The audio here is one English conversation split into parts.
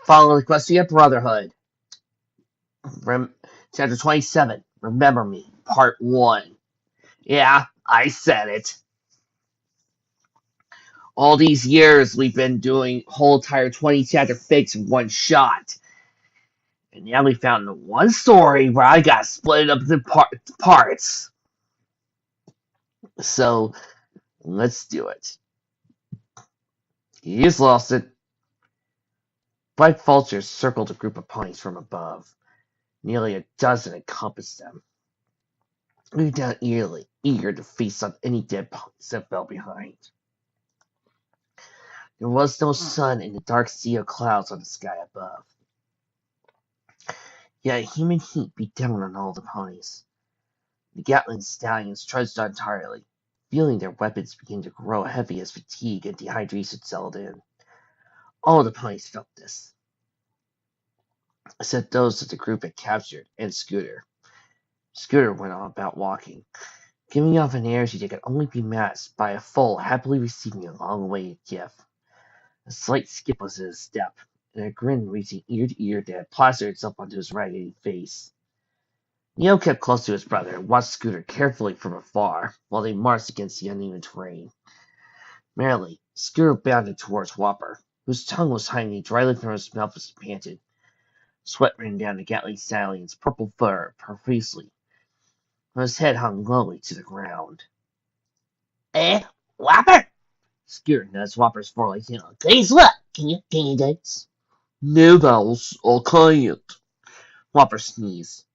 Follow Equestria Brotherhood. Chapter 27. Remember Me. Part 1. Yeah, I said it. All these years we've been doing whole entire 20 chapter fakes in one shot. And now we found the one story where I got split up into parts. So, let's do it. He's lost it. Bright vultures circled a group of ponies from above. Nearly a dozen encompassed them. Moved down eager to feast on any dead ponies that fell behind. There was no sun in the dark sea of clouds on the sky above. Yet humid heat beat down on all the ponies. The Gatling stallions trudged on tiredly, feeling their weapons begin to grow heavy as fatigue and dehydration settled in. All the ponies felt this, except those that the group had captured and Scooter. Scooter went on about walking, giving off an energy that could only be matched by a foal happily receiving a long-awaited gift. A slight skip was in his step, and a grin reaching ear to ear that had plastered itself onto his raggedy face. Neo kept close to his brother and watched Scooter carefully from afar while they marched against the uneven terrain. Merrily, Scooter bounded towards Whopper, whose tongue was hanging dryly from his mouth as he panted. Sweat ran down the Gatling stallion's purple fur profusely, and his head hung lowly to the ground. Whopper? Scooter nudged Whopper's forelegs in. Guess what? Can you dance? No, Vowels, I can't. Whopper sneezed.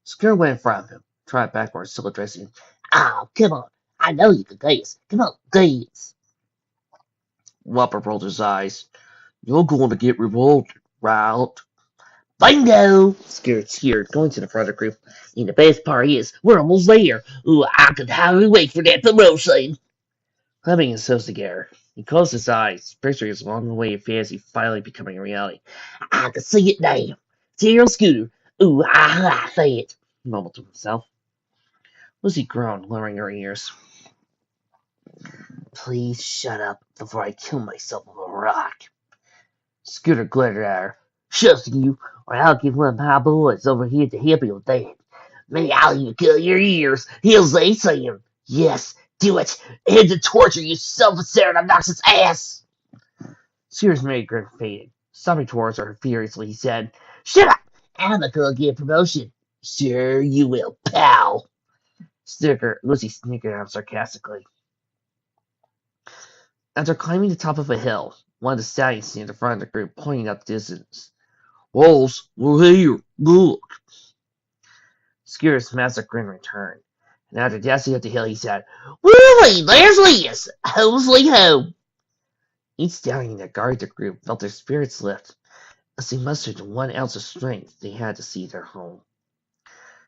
Scooter went in front of him, tried backwards, still addressing him. Oh, come on. I know you can dance. Come on, dance. Whopper rolled his eyes. You're going to get rewarded, right? Bingo! Scooter cheered, going to the front of the group. And the best part is, we're almost there. Ooh, I can hardly wait for that promotion. Clapping his toes together, he closed his eyes, picturing his long-awaited fantasy finally becoming a reality. I can see it now. Dear Scooter. Ooh, I say it, he mumbled to himself. Lucy groaned, lowering her ears. Please shut up before I kill myself with a rock. Scooter glared at her. Shush you, or I'll give one of my boys over here to help you with that. Maybe I'll even kill your ears. He'll say saying, yes, do it. Head to torture, you self-centered, obnoxious ass. Scooter's merry grin faded. Stomping towards her furiously, he said, shut up. I'm not gonna get a promotion. Sure you will, pal. Lucy snickered at him sarcastically. After climbing the top of a hill, one of the stallions near the front of the group pointing out the distance. Wolves, we're here. Look. Scooter's massive grin returned, and after dashing up the hill, he said, Woo-wee, there's Liz! Home sweet home! Each stallion that guarded the group felt their spirits lift as they mustered the 1 ounce of strength they had to see their home.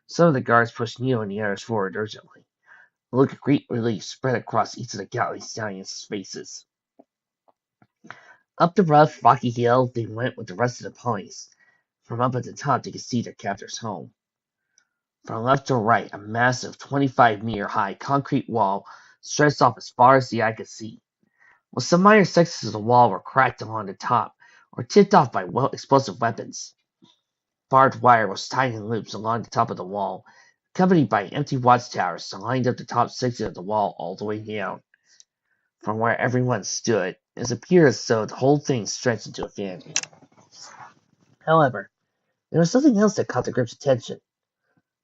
Some of the guards pushed Neo and the others forward urgently. A look of great relief spread across each of the Gatling stallions' faces. Up the rough, rocky hill they went with the rest of the ponies. From up at the top they could see their captor's home. From left to right, a massive 25-meter-high concrete wall stretched off as far as the eye could see. While some minor sections of the wall were cracked along the top or tipped off by explosive weapons. Barbed wire was tied in loops along the top of the wall, accompanied by empty watchtowers that lined up the top section of the wall all the way down. From where everyone stood, it appeared as though the whole thing stretched into infinity. However, there was something else that caught the group's attention.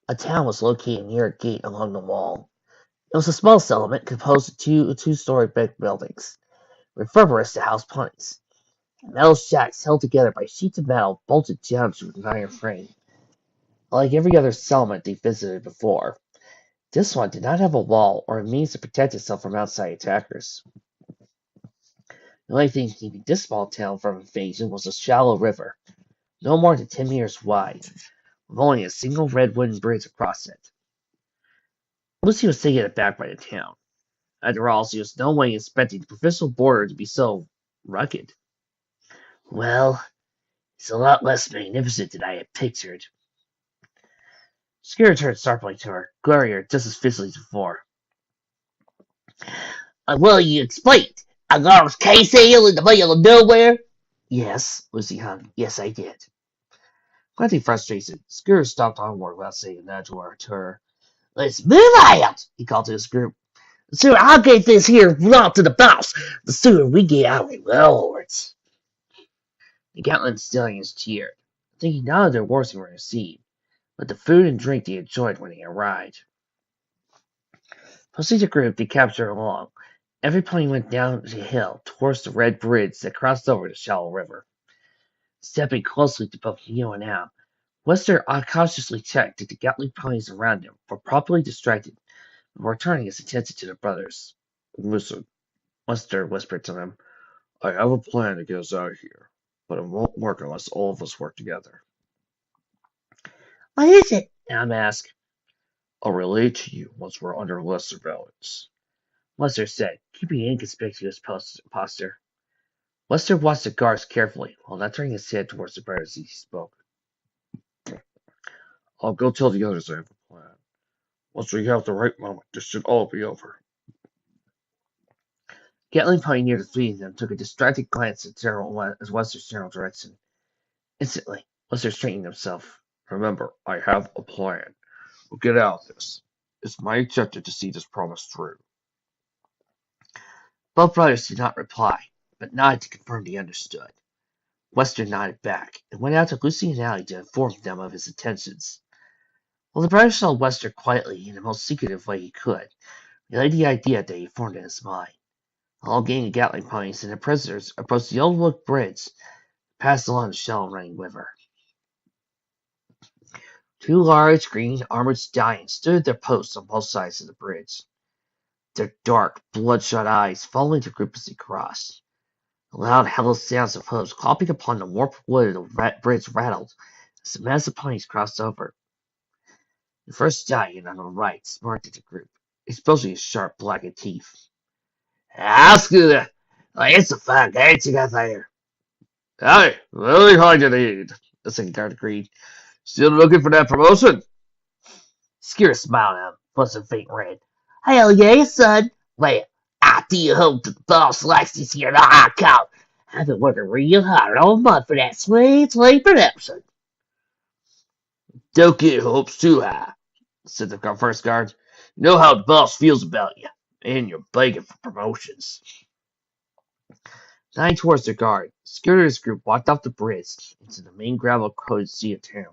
A town was located near a gate along the wall. It was a small settlement composed of two-story brick buildings, refurbished to house ponies. Metal shacks held together by sheets of metal bolted down to an iron frame. Like every other settlement they visited before, this one did not have a wall or a means to protect itself from outside attackers. The only thing keeping this small town from invasion was a shallow river, no more than 10 meters wide, with only a single red wooden bridge across it. Lucy was taken aback by the town. After all, she was no way expecting the provincial border to be so rugged. Well, it's a lot less magnificent than I had pictured. Scooter turned sharply to her, glaring at her just as fiercely as before. Well, you explained. A large case hill in the middle of nowhere? Yes, Lucy hung. Yes, I did. Quite frustrated, Scooter stopped onward without saying a nudge or to her. Let's move out, he called to his group. The sooner I get this here brought to the boss, the sooner we get out of the lords. The Gatlin stallions cheered, thinking none of their horses were received, but the food and drink they enjoyed when they arrived. Posting the group, they captured along. Every pony went down the hill towards the red bridge that crossed over the shallow river. Stepping closely to both Neo and Al, Wester cautiously checked that the Gatling ponies around him were properly distracted before turning his attention to the brothers. Listen, Wester whispered to them. I have a plan to get us out of here, but it won't work unless all of us work together. What is it? Am asked. I'll relay it to you once we're under less surveillance, Wester said, keeping an inconspicuous posture. Wester watched the guards carefully, while not turning his head towards the brothers as he spoke. I'll go tell the others I have a plan. Once we have the right moment, this should all be over. Gatling pioneered the three of them took a distracted glance at Wester's general direction. Instantly, Wester straightened himself. Remember, I have a plan. We'll get out of this. It's my objective to see this promise through. Both brothers did not reply, but nodded to confirm they understood. Wester nodded back, and went out to Lucy and Allie to inform them of his intentions. While the brothers saw Wester quietly in the most secretive way he could, relayed the idea that he formed in his mind. All gang of Gatling ponies and the prisoners approached the old wood bridge, passed along the shallow running river. Two large, green, armored stallions stood at their posts on both sides of the bridge, their dark, bloodshot eyes following the group as they crossed. The loud, hellish sounds of hooves clopping upon the warped wood of the bridge rattled as the mass of ponies crossed over. The first stallion on the right smirked at the group, exposing his sharp, blackened teeth. "Ah, Scooter! It's a fine day you got there." "Hey, really hard to need," the second guard agreed. "Still looking for that promotion?" Scooter smiled at him, flushed a faint red. "Hell yeah, son. Well, I do hope the boss likes this here high coat. I've been working real hard all month for that sweet production." "Don't get hopes too high," said the first guard. "You know how the boss feels about you, and you're begging for promotions." Nodding towards the guard, Scooter's group walked off the bridge into the main gravel-coated sea of town.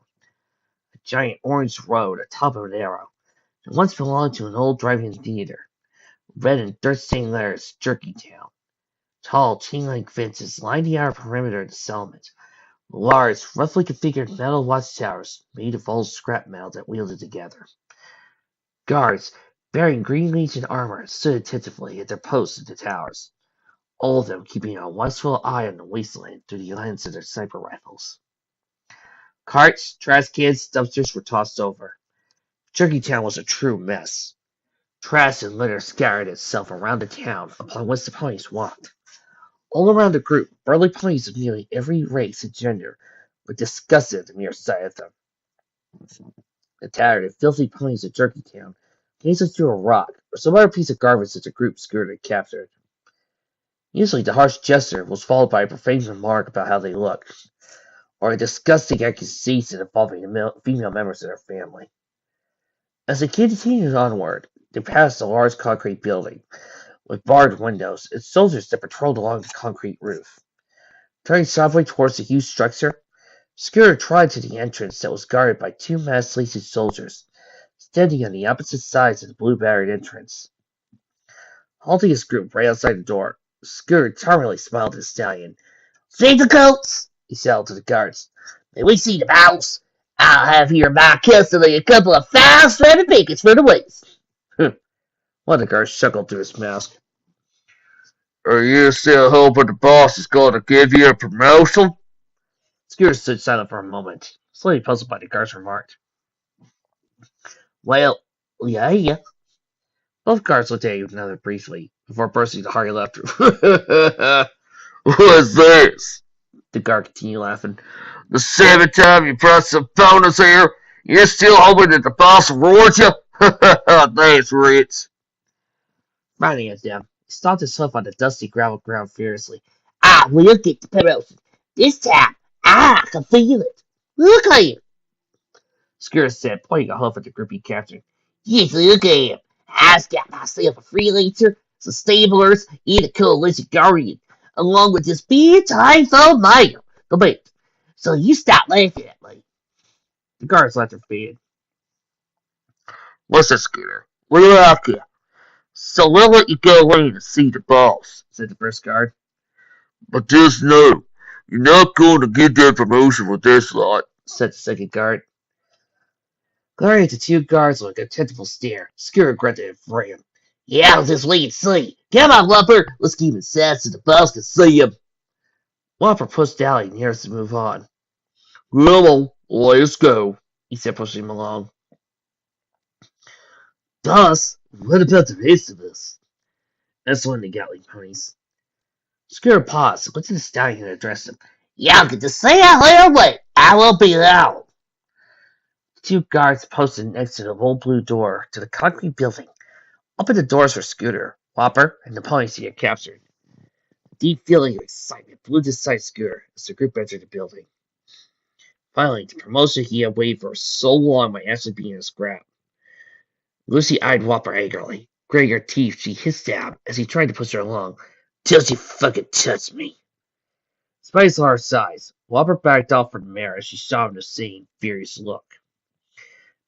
A giant orange road atop of an arrow that once belonged to an old drive-in theater. Red and dirt-stained letters, Jerkytown. Tall, chain-link fences lined the outer perimeter of the settlement. Large, roughly configured metal watchtowers made of old scrap metal that wielded together. Guards, bearing Green Legion armor, stood attentively at their posts at the towers, all of them keeping a watchful eye on the wasteland through the lens of their sniper rifles. Carts, trash cans, dumpsters were tossed over. Jerkytown was a true mess. Trash and litter scattered itself around the town upon which the ponies walked. All around the group, burly ponies of nearly every race and gender were disgusted at the mere sight of them. The tattered and filthy ponies of Jerkytown gazed through a rock or some other piece of garbage that the group skirted and captured. Usually the harsh gesture was followed by a profane remark about how they looked, or a disgusting accusation involving the female members of their family. As they continued onward, they passed a large concrete building with barred windows and soldiers that patrolled along the concrete roof. Turning softly towards the huge structure, Scooter tried to the entrance that was guarded by two masked soldiers, standing on the opposite sides of the blue-barred entrance. Halting his group right outside the door, Scooter charmingly smiled at the stallion. "See the coats?" he shouted to the guards. "May we see the boss? I'll have here in my custody a couple of fine-stranded pickets for the waist." One of the guards chuckled through his mask. "Are you still hoping the boss is going to give you a promotion?" Scooter stood silent for a moment, slightly puzzled by the guard's remark. "Well, yeah." Both guards looked at each other briefly, before bursting into hearty laughter. "What's this?" The guard continued laughing. "The seventh time you brought some bonus here, you're still hoping that the boss rewards you? Thanks, Rich." Frowning at them, he stomped his hoof on the dusty gravel ground furiously. "I will get the promotion. This time, I can feel it. Look at him, Scooter said, pointing a hoof at the group he captured. Yes, look at him. I've got myself a freelancer, some stablers, and a coalition guardian, along with this big time old mayor. But wait, so you stop laughing at me. The guards left her fed. Listen, Scooter, we're out here. So we'll let you go in and see the boss, said the first guard. But just know, you're not going to get that promotion with this lot, said the second guard. Glaring at the two guards with a contemptible stare, Scooter grunted and ran. Yeah, I'll just wait and see. Come on, Lumper, let's keep it sad so the boss can see him. Lumper pushed Dally near us to move on. Come on, let's go, he said, pushing him along. Boss, what about the rest of us? That's one of the Gatling ponies. Scooter paused, looked at the stallion and addressed him. Y'all get to say a little bit. I will be loud. The two guards posted next to the old blue door to the concrete building. Opened the doors for Scooter, Whopper, and the ponies he had captured. A deep feeling of excitement blew inside Scooter as the group entered the building. Finally, the promotion he had waited for so long might actually be in his grasp. Lucy eyed Whopper angrily. Gritting her teeth, she hissed at him as he tried to push her along. Don't you fucking touch me. Despite his large size, Whopper backed off from the mare as she saw him the same furious look.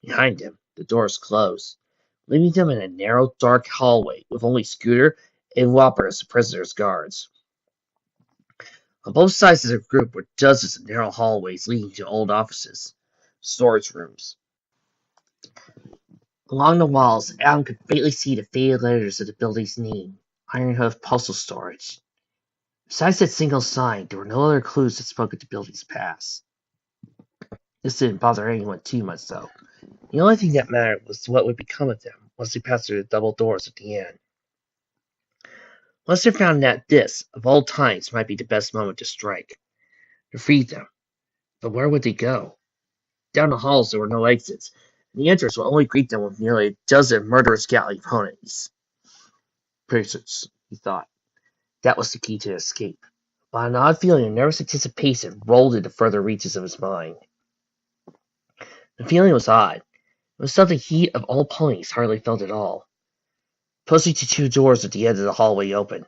Behind him, the doors closed, leaving them in a narrow, dark hallway with only Scooter and Whopper as the prisoner's guards. On both sides of the group were dozens of narrow hallways leading to old offices, storage rooms. Along the walls, Adam could faintly see the faded letters of the building's name, Ironhoof Postal Storage. Besides that single sign, there were no other clues that spoke of the building's past. This didn't bother anyone too much, though. The only thing that mattered was what would become of them once they passed through the double doors at the end. Lester found that this, of all times, might be the best moment to strike. To free them. But where would they go? Down the halls there were no exits, and the entrance would only greet them with nearly a dozen murderous Gatling ponies. Prisons, he thought. That was the key to escape. But an odd feeling of nervous anticipation rolled into further reaches of his mind. The feeling was odd. It was something he, of all ponies, hardly felt at all. Pushing the two doors at the end of the hallway open,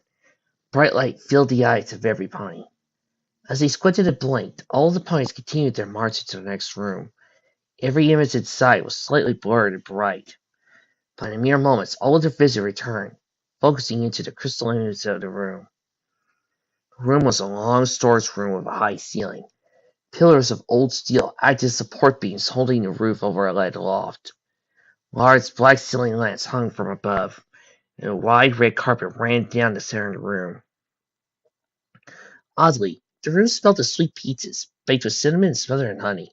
bright light filled the eyes of every pony. As he squinted and blinked, all the ponies continued their march into the next room. Every image inside was slightly blurred and bright. But in mere moments, all of their vision returned, focusing into the crystal image of the room. The room was a long storage room with a high ceiling. Pillars of old steel acted as support beams holding the roof over a lead loft. Large black ceiling lamps hung from above, and a wide red carpet ran down the center of the room. Oddly, the room smelled of sweet pizzas, baked with cinnamon and smothered in honey.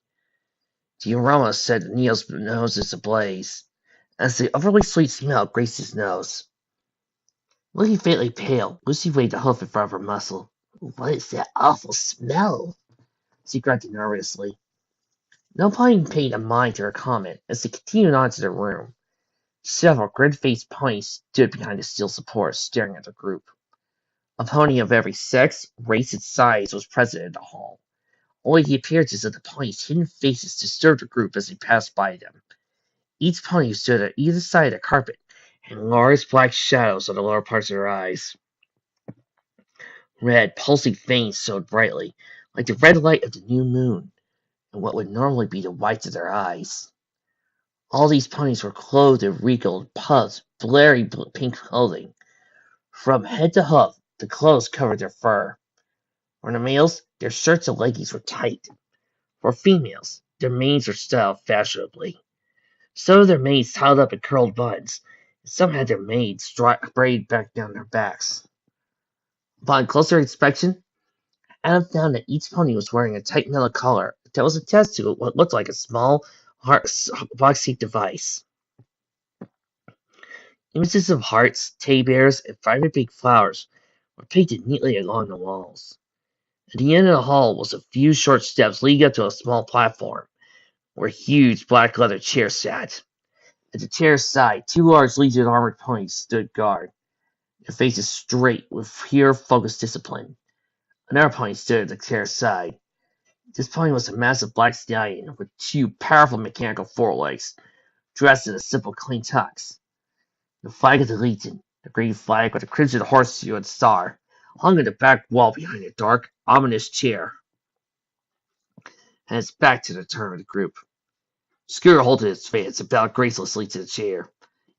The aroma set Neil's noses ablaze, as the overly sweet smell graced his nose. Looking faintly pale, Lucy waved a hoof in front of her muzzle. What is that awful smell? She grunted nervously. No pony paid a mind to her comment as they continued on to the room. Several grin-faced ponies stood behind the steel support, staring at the group. A pony of every sex, race, and size was present in the hall. Only the appearances of the ponies' hidden faces disturbed the group as they passed by them. Each pony stood at either side of the carpet, and large black shadows on the lower parts of their eyes. Red, pulsing veins showed brightly, like the red light of the new moon, and what would normally be the whites of their eyes. All these ponies were clothed in regal, puffed, blurry pink clothing. From head to hoof, the clothes covered their fur. For the males, their shirts and leggings were tight. For females, their manes were styled fashionably. Some of their manes tied up in curled buns, and some had their manes braided back down their backs. Upon closer inspection, Adam found that each pony was wearing a tight metal collar that was attached to what looked like a small box-shaped device. Images of hearts, teddy bears, and vibrant pink flowers were painted neatly along the walls. At the end of the hall was a few short steps leading up to a small platform, where huge black leather chairs sat. At the chair's side, two large Legion armored ponies stood guard, their faces straight with pure focused discipline. Another pony stood at the chair's side. This pony was a massive black stallion with two powerful mechanical forelegs, dressed in a simple clean tux. The flag of the Legion, the green flag with a crimson horseshoe and star, hung in the back wall behind a dark, ominous chair, and its back to the turn of the group. Scooter halted his fans and bowed gracelessly to the chair.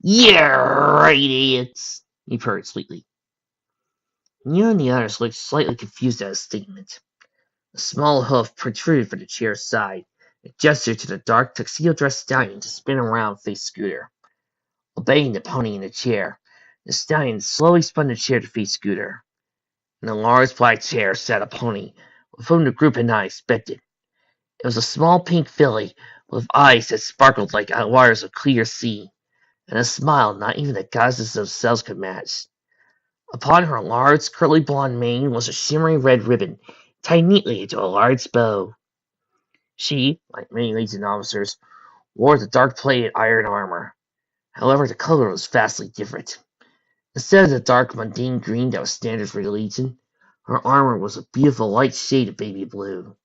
"Yeah, right, idiots," he purred sweetly. You and the others looked slightly confused at his statement. A small hoof protruded from the chair's side, and gestured to the dark, tuxedo-dressed stallion to spin around and face Scooter. Obeying the pony in the chair, the stallion slowly spun the chair to face Scooter. In a large black chair sat a pony, with whom the group had not expected. It was a small pink filly, with eyes that sparkled like waters of clear sea, and a smile not even the goddesses themselves could match. Upon her large, curly blonde mane was a shimmering red ribbon, tied neatly into a large bow. She, like many Legion officers, wore the dark-plated iron armor. However, the color was vastly different. Instead of the dark, mundane green that was standard for the Legion, her armor was a beautiful light shade of baby blue.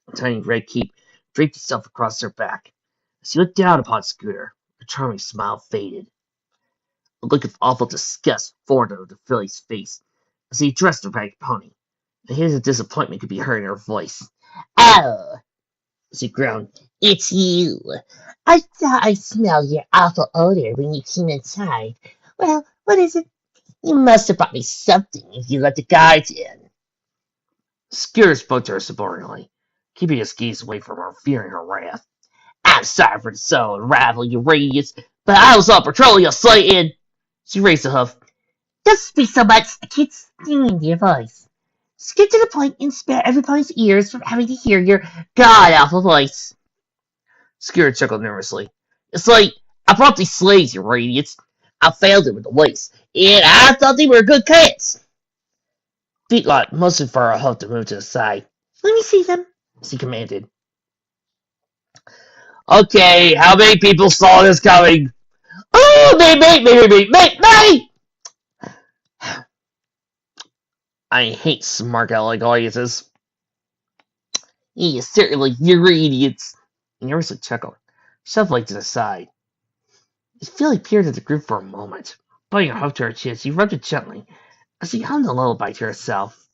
A tiny red cape draped itself across her back. As she looked down upon Scooter, her charming smile faded. A look of awful disgust formed over the filly's face as he addressed the ragged pony. A hint of disappointment could be heard in her voice. "Oh," she groaned, "it's you. I thought I smelled your awful odor when you came inside. Well, what is it? You must have brought me something if you let the guards in." Scooter spoke to her subordinately, keeping his gaze away from her, fearing her wrath. "I'm sorry for the so unravel, you radius, but I was on patrol yesterday and—" She raised a hoof. "Don't speak so much. I can't stand your voice. Just get to the point and spare everybody's ears from having to hear your god-awful voice." Scooter chuckled nervously. "It's like I brought these slaves, you idiots. I failed them with the waste, and I thought they were good cats." Feetlot motioned for her hoof to move to the side. "Let me see them," she commanded. "Okay, how many people saw this coming?" "Oh, me! I hate smart aleck audiences." "You certainly, you're idiots." He nervously chuckled, shuffling to the side. His feeling peered at the group for a moment. Putting her hoof to her chin, she rubbed it gently, as she hummed a lullaby to herself.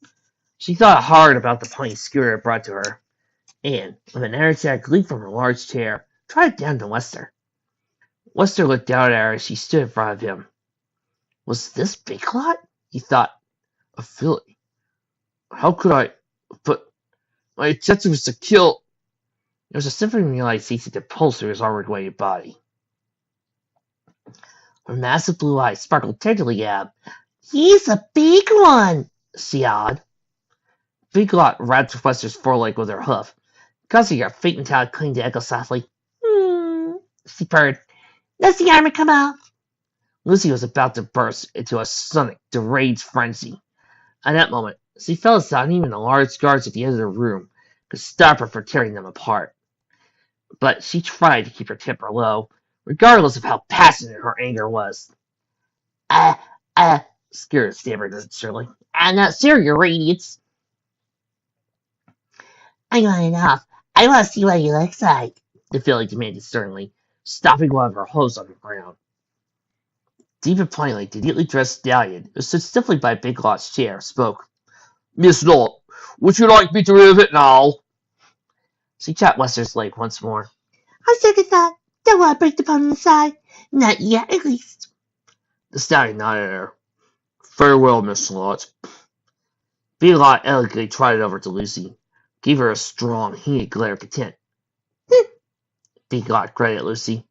She thought hard about the pony Scooter had brought to her, and, with an energetic leap from her large chair, trotted down to Wester. Wester looked down at her as she stood in front of him. Was this Big Lot? He thought. A filly. How could I? But my objective was to kill. There was a symphony realization that pulsed through his armored weighted body. Her massive blue eyes sparkled tenderly at him. "He's a big one," she yawed. Big Lot rapped Wester's foreleg with her hoof, causing her faint metallic cling to echo softly. She purred. "Does the armor come off?" Lucy was about to burst into a sonic, deranged frenzy. At that moment, she felt as not even the large guards at the end of the room could stop her from tearing them apart. But she tried to keep her temper low, regardless of how passionate her anger was. Uh, Scooter stammered uncertainly. "I'm not sure, your radiance." "I want it off. I want to see what he looks like," the filly demanded sternly, stopping one of her hooves on the ground. Deep and plainly, the neatly dressed stallion, who stood stiffly by Big Lot's chair, spoke. "Miss Lot, would you like me to remove it now?" She chopped Wester's leg once more. "On second thought, don't want to break the bone on the side. Not yet, at least." The stallion nodded at her. "Farewell, Miss Lot." Big Lot elegantly trotted over to Lucy, gave her a strong, heated glare of contempt. Big Lot grinned at Lucy.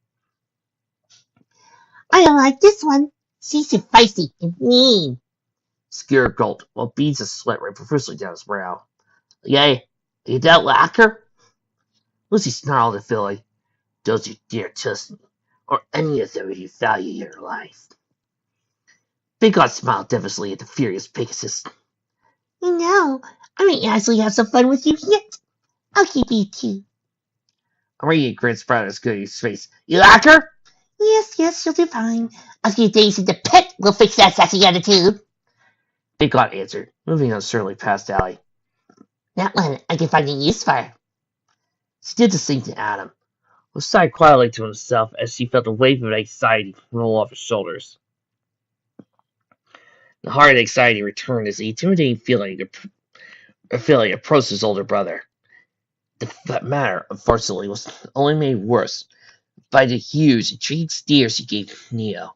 "I don't like this one. She's too feisty and mean." Scooter gulped, while beads of sweat ran profusely down his brow. "Yay, you don't like her?" Lucy snarled at Philly. "Don't you dare trust me, or any of them if you value your life." Big God smiled devilishly at the furious Pegasus. "You know, I may actually have some fun with you yet. I'll keep you too." A radiant grin spread on Scooty's face. "You like her?" Yes, she'll do fine. A few days in the pit will fix that sassy attitude." Big God answered, moving uncertainly past Allie. That one I can find a use for. She did the same to Adam, who sighed quietly to himself as she felt a wave of anxiety roll off his shoulders. The hard anxiety returned as the intimidating feeling approached his older brother. That matter, unfortunately, was only made worse by the huge, intriguing stare she gave Neo.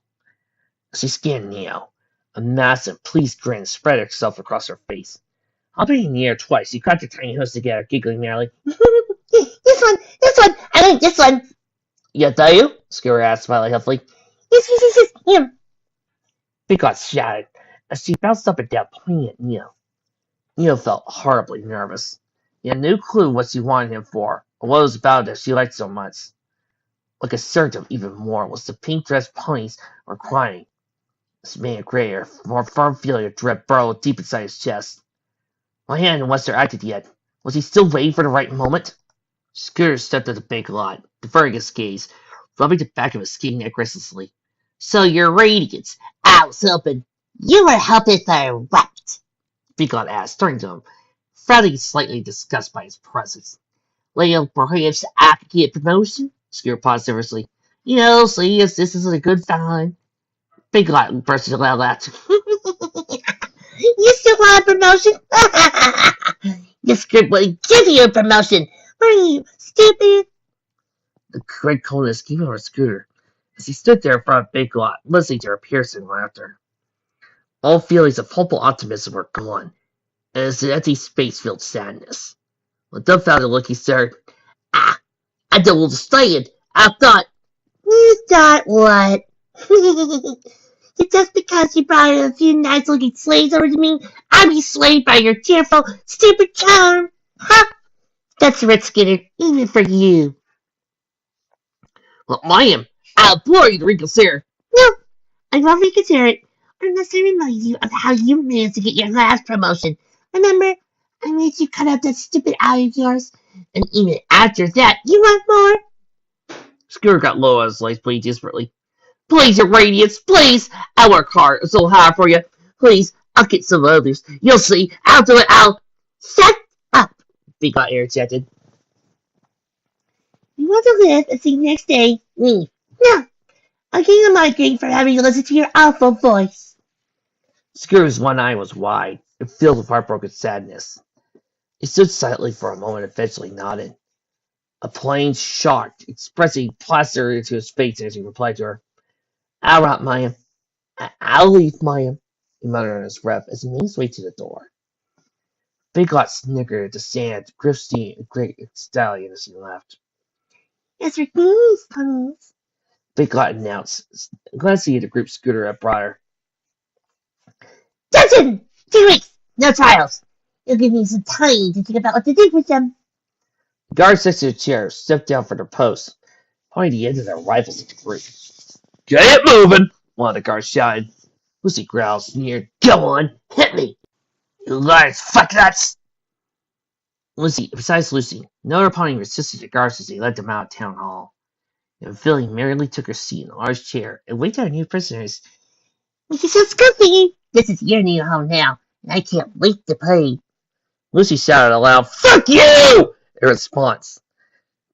As she scanned Neo, a massive, pleased grin spread itself across her face. Hopping in the air twice, she cracked her tiny hooves together, giggling merrily. This one, I like this one. Yeah, do you? Skewer asked, smiling helpfully. Yes, him. Big God shouted as she bounced up and down, pointing at Neo. Neo felt horribly nervous. He had no clue what she wanted him for, or what it was about it she liked so much. What concerned him even more was the pink-dressed ponies were crying. This made a greater, more firm feeling of dread burrowed deep inside his chest. Why hadn't Wester acted yet? Was he still waiting for the right moment? Scooter stepped at the big lot, deferring his gaze, rubbing the back of his skinny neck restlessly. So you're radiance. I was helping. You were helping for what? Big Lot asked, turning to him, frowning slightly disgusted by his presence. Well, perhaps I could get a promotion? Scooter paused nervously. You know, see, as this is a good sign. Big Lot burst into loud laughter. You still want a promotion? The script will give you a promotion. What are you, stupid? The red coldness came over Scooter as he stood there in front of Big Lot, listening to her piercing laughter. All feelings of hopeful optimism were gone, and as an empty space filled sadness. With a dumbfounded look, he stared. I don't understand. I thought. You thought what? Just because you brought a few nice-looking slaves over to me, I'd be swayed by your cheerful, stupid charm. Ha! That's Red Skinner, even for you. Well, I implore you to reconsider. No, I won't reconsider it, unless I remind you of how you managed to get your last promotion. Remember, I made you cut out that stupid eye of yours, and even after that, you want more? Scooter got low on his legs, pleading desperately. Please, your radiance, please! I work hard, so hard for you. Please, I'll get some others. You'll see. I'll do it. Shut up! Big got irritated. You want to live and see next day? Leave. No, I'll give you a migraine for having to listen to your awful voice. Scrooge's one eye was wide and filled with heartbroken sadness. He stood silently for a moment and eventually nodded. A plain, shocked expression plastered into his face as he replied to her. All right, Maya. I'll leave, Maya, he muttered under his breath as he made his way to the door. Big Lot snickered at the sand, gripped a great stallion as he left. It's for these, ponies, Big Lot announced, glancing at the group Scooter at Briar. Johnson! 2 weeks! No trials! You'll give me some time to think about what to do with them. The guards next to the chair stepped down from their posts, pointing the ends of their rifles at the group. Get it moving! One of the guards shouted. Lucy growled, sneered. Go on, hit me! You guys, fuck nuts! Besides Lucy, no other pony resisted the guards as they led them out of town hall. And Philly merrily took her seat in a large chair and waited on new prisoners. This is so scruffy! This is your new home now, and I can't wait to play. Lucy shouted aloud, Fuck you! In response.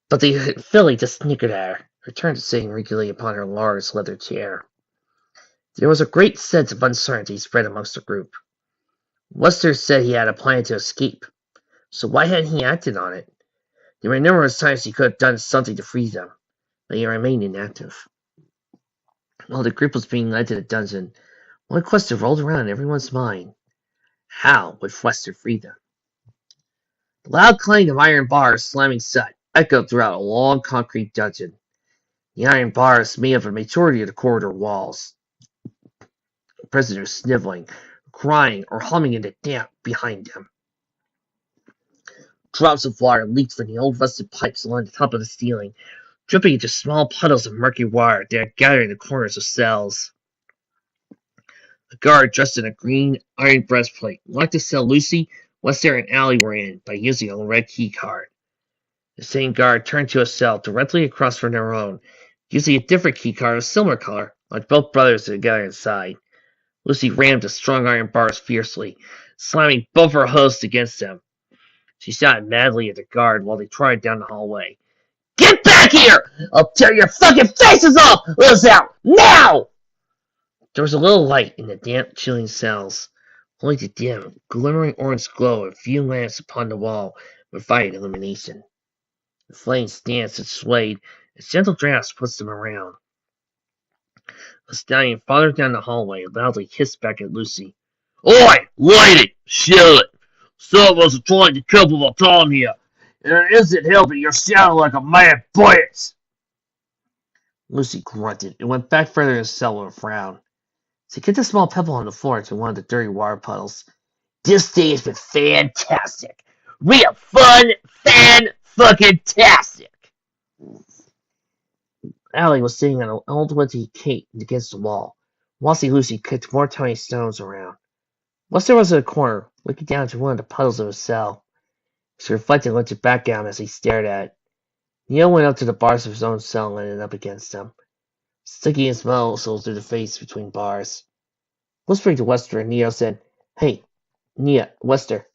But Philly just snickered at her, returned to sitting regally upon her large leather chair. There was a great sense of uncertainty spread amongst the group. Wester said he had a plan to escape, so why hadn't he acted on it? There were numerous times he could have done something to free them, but he remained inactive. While the group was being led to the dungeon, one question rolled around in everyone's mind. How would Wester free them? The loud clang of iron bars slamming shut echoed throughout a long concrete dungeon. The iron bars made up a majority of the corridor walls. Prisoners sniveling, crying, or humming in the damp behind them. Drops of water leaked from the old rusted pipes along the top of the ceiling, dripping into small puddles of murky water that had gathered in the corners of cells. A guard dressed in a green iron breastplate locked the cell Lucy, Wester, and Allie were in by using a red key card. The same guard turned to a cell directly across from their own, using a different key card of similar color, like both brothers together inside. Lucy rammed the strong iron bars fiercely, slamming both her hosts against them. She shouted madly at the guard while they trotted down the hallway. Get back here! I'll tear your fucking faces off! Let us out! Now! There was a little light in the damp, chilling cells. Only the dim, glimmering orange glow of a few lamps upon the wall provided illumination. The flames danced and swayed as gentle drafts pushed them around. The stallion farther down the hallway loudly hissed back at Lucy. Oi! Light it! Shoot it! Some of us are trying to cope with our time here, and it isn't helping you're shouting like a mad bitch! Lucy grunted and went back further in the cell with a frown. She kicked a small pebble on the floor into one of the dirty water puddles. This day has been fantastic! Real fun, fan-fucking-tastic! Allie was sitting on an old wooden cake against the wall. Watching Lucy kicked more tiny stones around. Wester was in a corner, looking down into one of the puddles of his cell. She reflected and looked back at him as he stared at it. Neil went up to the bars of his own cell and landed up against them, sticking his muscles through the face between bars. Whispering to Wester, Neo said, Hey, Nia, Wester,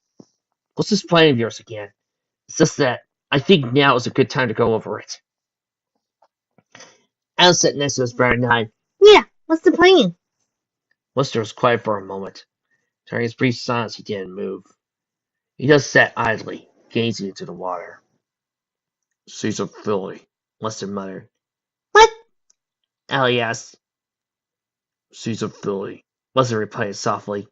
what's this plan of yours again? It's just that I think now is a good time to go over it. Al sat next to his brother and nodded. Yeah, what's the plan? Wester was quiet for a moment. During his brief silence, he didn't move. He just sat idly, gazing into the water. She's a filly, Wester muttered. What? Allie asked. She's a filly, Wester replied softly.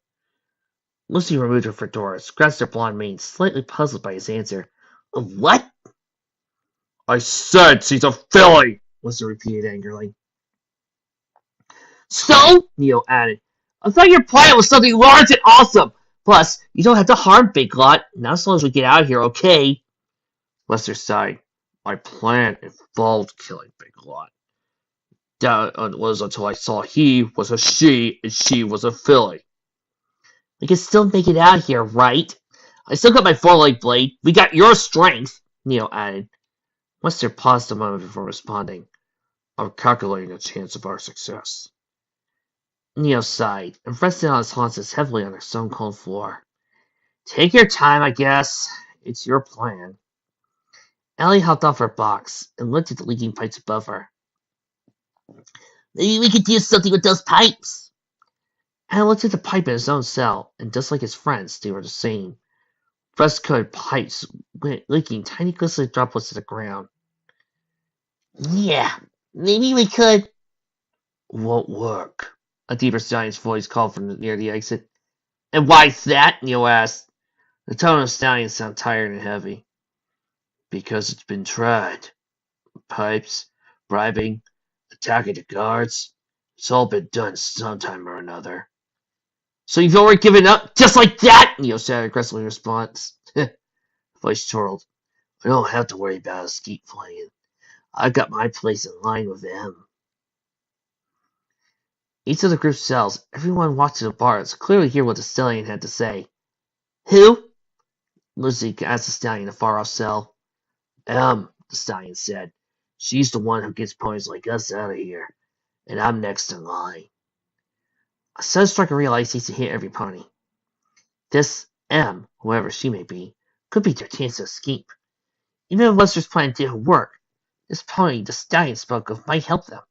Lucy removed her fedora, scratched her blonde mane, slightly puzzled by his answer. What? I said she's a filly, Wester repeated angrily. So? Neo added. I thought your plan was something large and awesome. Plus, you don't have to harm Big Lot, not as long as we get out of here, okay? Wester sighed. My plan involved killing Big Lot. That was until I saw he was a she and she was a filly. We can still make it out of here, right? I still got my four-leg blade. We got your strength, Neo added. Wester paused a moment before responding. I'm calculating the chance of our success. Neo sighed and rested on his haunches heavily on the stone-cold floor. Take your time, I guess. It's your plan. Allie hopped off her box and looked at the leaking pipes above her. Maybe we could do something with those pipes. Al looked at the pipe in his own cell, and just like his friends, they were the same. Rust-coated pipes went leaking tiny glistening droplets to the ground. Yeah, maybe we could. Won't work. A deeper stallion's voice called from near the exit. And why's that? Neo asked. The tone of the stallion sounded tired and heavy. Because it's been tried. Pipes, bribing, attacking the guards. It's all been done sometime or another. So you've already given up? Just like that? Neo said aggressively in response. Voice chortled. I don't have to worry about us keep playing. I've got my place in line with them. Each of the group's cells, everyone watching the bars, clearly hear what the stallion had to say. Who? Lucy asked the stallion in a far-off cell. The stallion said. She's the one who gets ponies like us out of here, and I'm next in line. A sudden struck and realized he to hit every pony. This M, whoever she may be, could be their chance to escape. Even if Wester's plan didn't work, this pony the stallion spoke of might help them.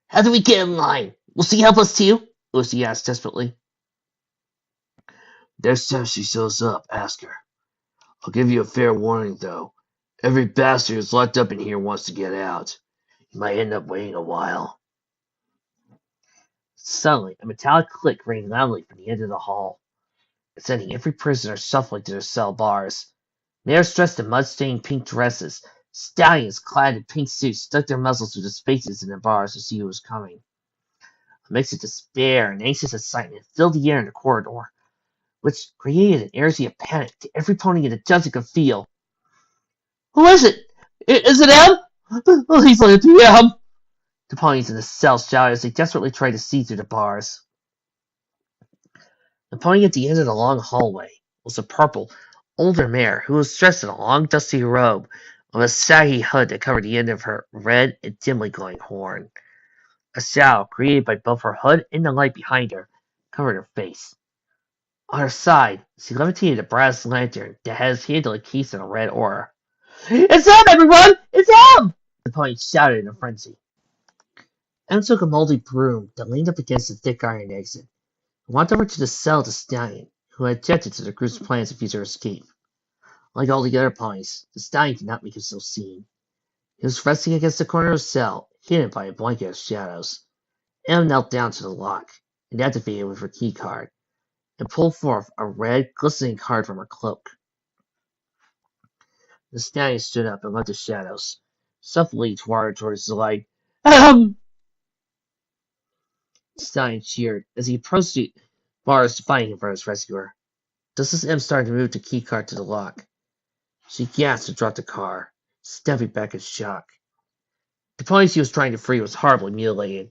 How do we get in line? Will she help us too? Lucy asked desperately. Next time she shows up, ask her. I'll give you a fair warning, though. Every bastard who's locked up in here wants to get out. You might end up waiting a while. Suddenly, a metallic click rang loudly from the end of the hall, sending every prisoner shuffling to their cell bars. Mares dressed in mud-stained pink dresses, stallions clad in pink suits stuck their muzzles through the spaces in the bars to see who was coming. A mix of despair and anxious excitement filled the air in the corridor, which created an energy of panic to every pony in the dungeon could feel. Who is it? Is it M? Please let it be M! The ponies in the cell shouted as they desperately tried to see through the bars. The pony at the end of the long hallway was a purple, older mare who was dressed in a long, dusty robe with a saggy hood that covered the end of her red and dimly glowing horn. A shadow created by both her hood and the light behind her covered her face. On her side, she levitated a brass lantern that had its handle encased in a red aura. "It's him, everyone! It's him!" the pony shouted in a frenzy. Em took a moldy broom that leaned up against the thick iron exit and walked over to the cell of the stallion, who had objected to the group's plans of future escape. Like all the other ponies, the stallion did not make himself seen. He was resting against the corner of the cell, hidden by a blanket of shadows. Em knelt down to the lock and activated it with her key card, and pulled forth a red, glistening card from her cloak. The stallion stood up and left the shadows, stealthily towards the light. Ahem! The stallion cheered as he approached the bars, defying him for his rescuer. Just as Em started to move the key card to the lock, she gasped and dropped the car, stepping back in shock. The pony she was trying to free was horribly mutilated.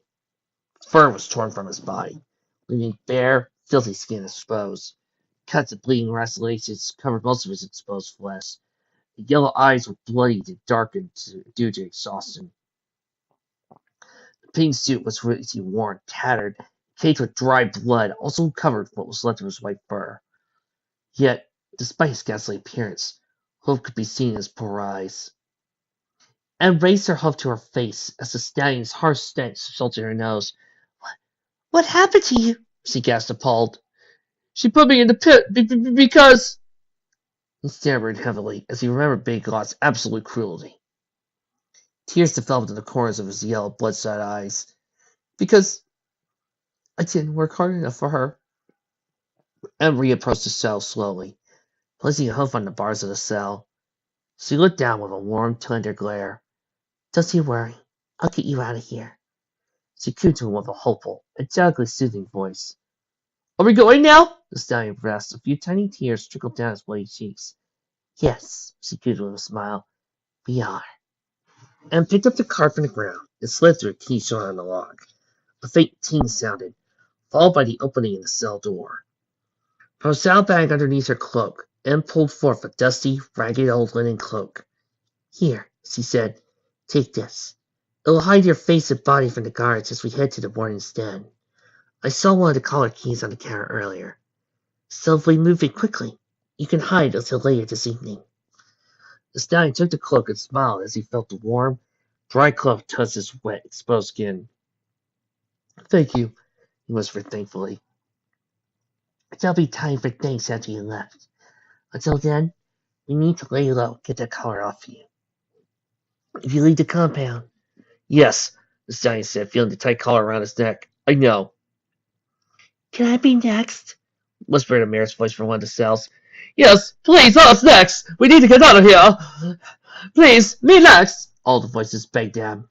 Fur was torn from his body, leaving bare, filthy skin exposed. Cuts and bleeding lacerations covered most of his exposed flesh. The yellow eyes were bloodied and darkened due to exhaustion. The pink suit was richly worn, tattered, caked with dry blood, also covered what was left of his white fur. Yet, despite his ghastly appearance, hope could be seen in his poor eyes. Em raised her hoof to her face as the stallion's harsh stench assaulted her nose. What happened to you? She gasped, appalled. She put me in the pit because... He stammered heavily as he remembered Big Lot's absolute cruelty. Tears developed in the corners of his yellow, bloodshot eyes. Because I didn't work hard enough for her. Em reapproached the cell slowly, placing a hoof on the bars of the cell. She looked down with a warm, tender glare. Don't you worry. I'll get you out of here. She cooed to him with a hopeful, angelically soothing voice. Are we going now? The stallion asked. A few tiny tears trickled down his bloody cheeks. Yes, she cooed with a smile. We are. Em picked up the card from the ground and slid through a key showing on the lock. A faint ting sounded, followed by the opening in the cell door. From a saddlebag underneath her cloak, Em pulled forth a dusty, ragged old linen cloak. Here, she said, take this. It will hide your face and body from the guards as we head to the warden's den. I saw one of the collar keys on the counter earlier. So if we move it quickly, you can hide until later this evening. The stallion took the cloak and smiled as he felt the warm, dry cloth touch his wet, exposed skin. Thank you, he whispered thankfully. There'll be time for thanks after you left. Until then, we need to lay low, get that collar off you. If you leave the compound... Yes, the stallion said, feeling the tight collar around his neck. I know. Can I be next? Whispered a mare's voice from one of the cells. Yes, please, us next! We need to get out of here! Please, me next! All the voices begged him.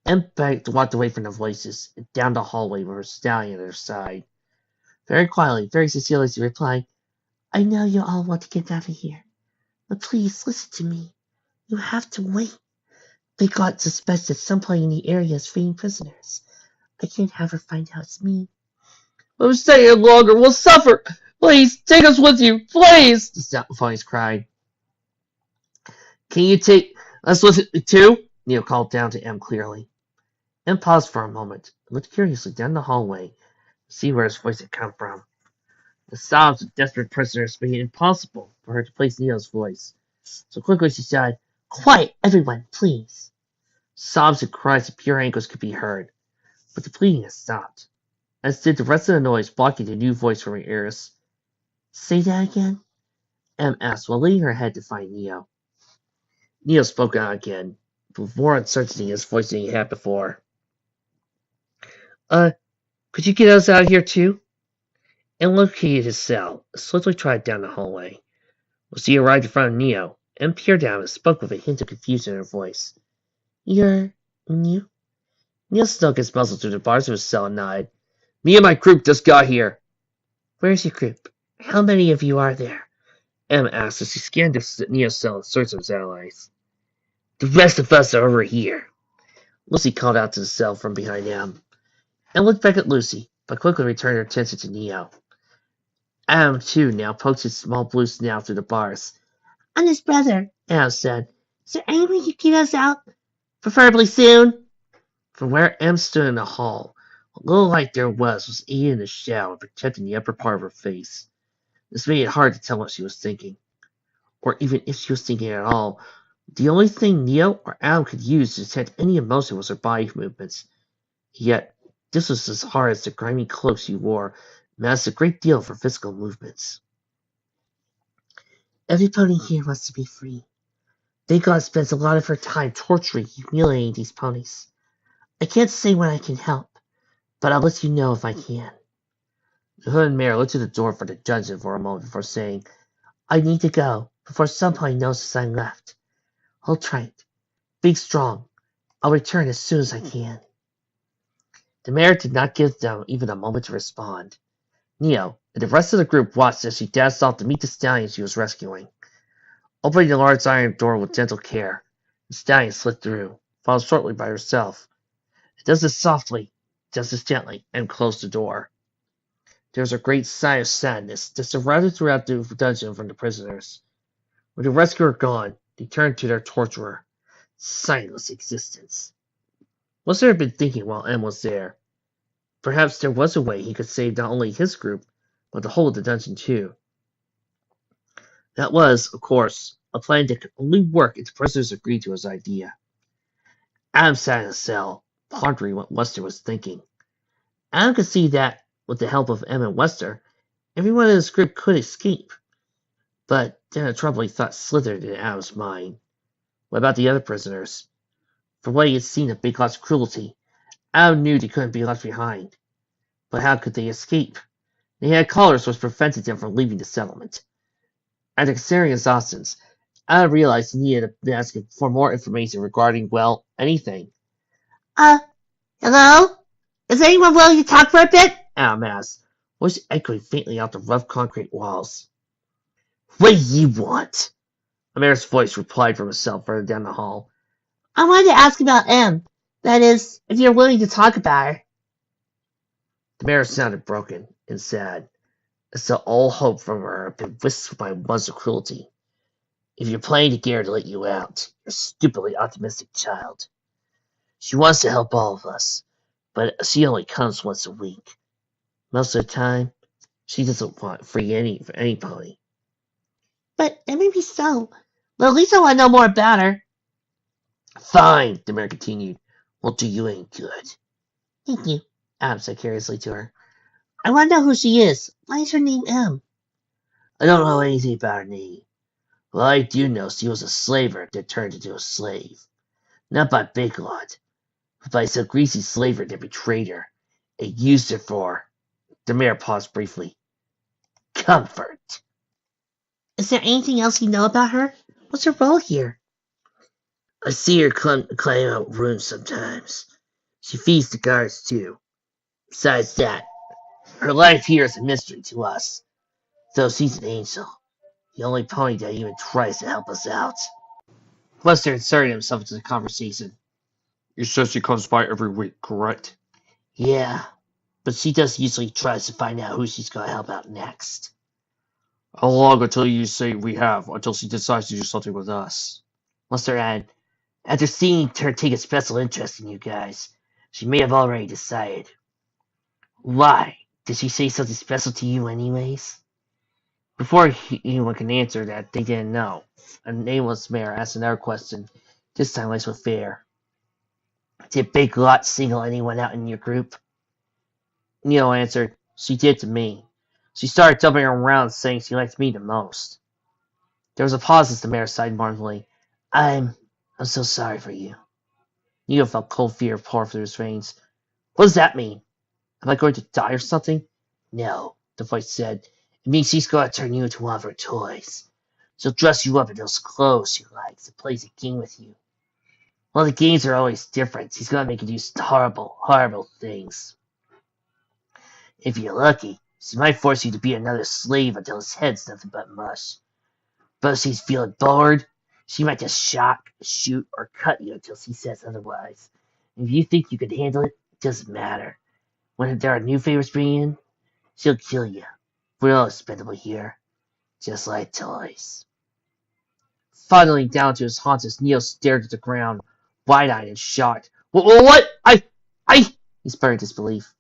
Em walked away from the voices and down the hallway with her stallion at her side. Very quietly, very sincerely, she replied, I know you all want to get out of here, but please listen to me. You have to wait. They got suspects that some point in the area is freeing prisoners. I can't have her find out it's me. We're staying longer. We'll suffer. Please, take us with you. Please, the ponies cried. Can you take us with you too? Neo called down to Em clearly. Em paused for a moment and looked curiously down the hallway to see where his voice had come from. The sobs of desperate prisoners made it impossible for her to place Neo's voice. So quickly she said, Quiet, everyone, please. Sobs and cries of pure anguish could be heard, but the pleading had stopped, as did the rest of the noise blocking the new voice from her ears. Say that again? Em asked while laying her head to find Neo. Neo spoke out again, but with more uncertainty in his voice than he had before. Could you get us out of here too? Em located his cell and swiftly trotted down the hallway. When she arrived in front of Neo, Em peered down and spoke with a hint of confusion in her voice. You're new? Neo snuck his muzzle through the bars of his cell and nodded. Me and my group just got here. Where's your group? How many of you are there? Em asked as she scanned Neo's cell in search of his allies. The rest of us are over here. Lucy called out to the cell from behind Em. Em looked back at Lucy, but quickly returned her attention to Neo. Em, too, now poked his small blue snout through the bars. I'm his brother, Em said. Is there any way you get us out? Preferably soon. From where Em stood in the hall, A little light there was eating in the shadow and protecting the upper part of her face. This made it hard to tell what she was thinking, or even if she was thinking at all. The only thing Neo or Adam could use to detect any emotion was her body movements. Yet, this was as hard as the grimy cloak she wore masked a great deal of her physical movements. Everybody here wants to be free. They God spends a lot of her time torturing, humiliating these ponies. I can't say when I can help, but I'll let you know if I can. The hooded mayor looked at the door for the dungeon for a moment before saying, I need to go, before some pony notices I'm left. Hold tight. Be strong. I'll return as soon as I can. The mayor did not give them even a moment to respond. Neo and the rest of the group watched as she dashed off to meet the stallion she was rescuing. Opening the large iron door with gentle care, the stallion slid through, followed shortly by herself. It does this softly, just as gently, and closed the door. There was a great sigh of sadness that surrounded throughout the dungeon from the prisoners. With the rescuer gone, they turned to their torturer. Sightless existence. Must have been thinking while M was there. Perhaps there was a way he could save not only his group, but the whole of the dungeon too. That was, of course, a plan that could only work if the prisoners agreed to his idea. Adam sat in a cell, pondering what Wester was thinking. Adam could see that, with the help of M and Wester, everyone in his group could escape. But then a troubling thought slithered in Adam's mind. What about the other prisoners? From what he had seen of Big Lot's cruelty, Adam knew they couldn't be left behind. But how could they escape? They had collars which prevented them from leaving the settlement. After considering his options, Adam realized he needed to ask for more information regarding, well, anything. Uh, hello? Is anyone willing to talk for a bit? Adam asked, voice echoing faintly out the rough concrete walls. What do you want? A mayor's voice replied from himself further down the hall. I wanted to ask about M. That is, if you're willing to talk about her. The mayor sounded broken and sad, as though all hope from her had been whisked by months of cruelty. If you're planning to get her to let you out, you're a stupidly optimistic child. She wants to help all of us, but she only comes once a week. Most of the time, she doesn't want free anybody. But maybe so. But at least I want to know more about her. Fine, the mayor continued. Won't do you any good. Thank you, Adam said curiously to her. I want to know who she is. Why is her name M? I don't know anything about her name. Well, I do know she was a slaver that turned into a slave. Not by Big Lot, but by some greasy slaver that betrayed her and used her for, the mayor paused briefly, comfort. Is there anything else you know about her? What's her role here? I see her climb out rooms sometimes. She feeds the guards too. Besides that, her life here is a mystery to us. Though she's an angel, the only pony that even tries to help us out. Lester inserted himself into the conversation. You said she comes by every week, correct? Yeah, but she does usually tries to find out who she's going to help out next. How long until you say we have, until she decides to do something with us? Lester added, after seeing her take a special interest in you guys, she may have already decided. Why? Did she say something special to you anyways? Before anyone can answer that, they didn't know. A nameless mayor asked another question, this time less with fear. Did Big Lot single anyone out in your group? Neil answered, she did to me. She started jumping around saying she liked me the most. There was a pause as the mayor sighed mournfully. I'm so sorry for you. Neil felt cold fear pour through his veins. What does that mean? Am I going to die or something? No, the voice said. It means she's going to turn you into one of her toys. She'll dress you up in those clothes she likes and plays a game with you. Well, the games are always different. She's going to make you do horrible, horrible things. If you're lucky, she might force you to be another slave until his head's nothing but mush. But if she's feeling bored, she might just shock, shoot, or cut you until she says otherwise. And if you think you can handle it, it doesn't matter. When there are new favors bringing in, she'll kill you. We're all expendable here, just like toys. Fuddling down to his haunches, Neil stared at the ground, wide-eyed and shocked. What? He sputtered in disbelief.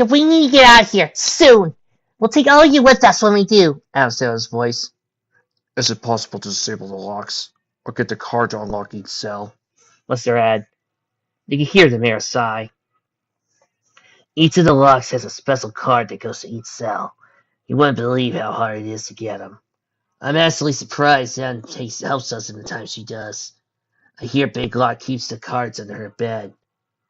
We need to get out of here, soon! We'll take all of you with us when we do, Adam said his voice. Is it possible to disable the locks, or get the card to unlock each cell? Lester added. You could hear the mayor sigh. Each of the locks has a special card that goes to each cell. You wouldn't believe how hard it is to get them. I'm actually surprised Anne helps us in the time she does. I hear Big Lock keeps the cards under her bed.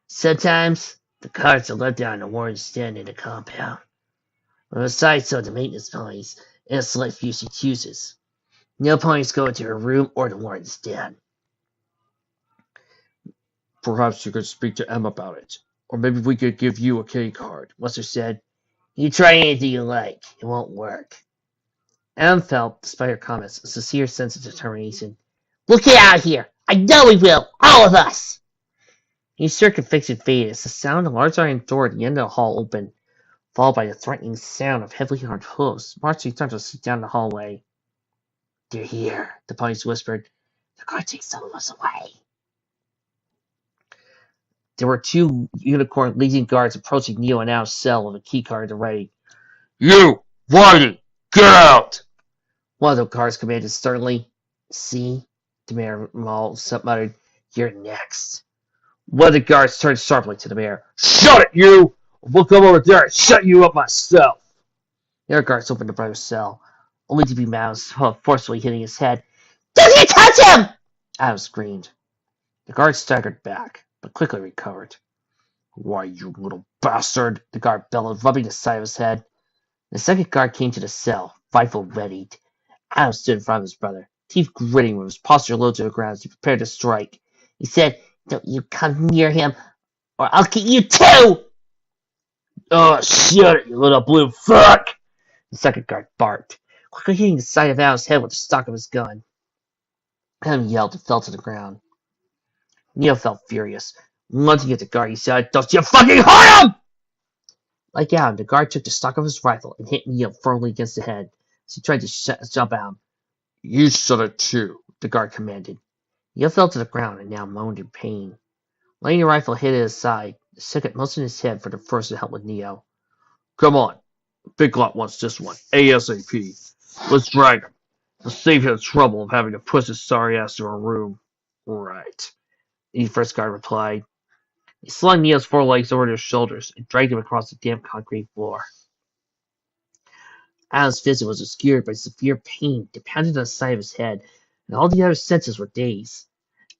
Sometimes, the cards are left down in the warden's den in the compound. But besides the maintenance ponies, and a select few she chooses. No ponies go into her room or the warden's den. Perhaps you could speak to Em about it. Or maybe we could give you a kitty card, Lester said. You try anything you like. It won't work. Em felt, despite her comments, a sincere sense of determination. We'll get out of here! I know we will! All of us! His circumfixion faded as the sound of a large iron door at the end of the hall opened, followed by the threatening sound of heavily armed hooves. Marcy turned to sit down the hallway. They're here, the ponies whispered. They're going to take some of us away. There were two unicorn legion guards approaching Neo and Al's cell with a keycard at the ready. You, Whitey, get out! One of the guards commanded sternly. See? The mayor muttered. You're next. One of the guards turned sharply to the mayor. Shut it, you! We'll come over there and shut you up myself. The other guards opened the brother's cell, only to be Mouse forcefully hitting his head. Don't you touch him! Adam screamed. The guard staggered back, but quickly recovered. Why, you little bastard! The guard bellowed, rubbing the side of his head. The second guard came to the cell, rifle readied. Adam stood in front of his brother, teeth gritting with his posture low to the ground as he prepared to strike. He said, Don't you come near him, or I'll get you too! Oh, shut it, you little blue fuck! The second guard barked, quickly hitting the side of Adam's head with the stock of his gun. Adam yelled and fell to the ground. Neo felt furious. Lunging at the guard, he said, Don't you fucking hurt him! Like Adam, the guard took the stock of his rifle and hit Neo firmly against the head as he tried to jump out. You shut it too, the guard commanded. Neo fell to the ground and now moaned in pain. Letting the rifle hit at his side, the second motioned his head for the first to help with Neo. Come on. Big Lot wants this one. ASAP. Let's drag him. We'll save him the trouble of having to push his sorry ass to a room. Right. The first guard replied. He slung Neo's forelegs over his shoulders and dragged him across the damp concrete floor. Adam's vision was obscured by severe pain that pounded on the side of his head, and all the other senses were dazed.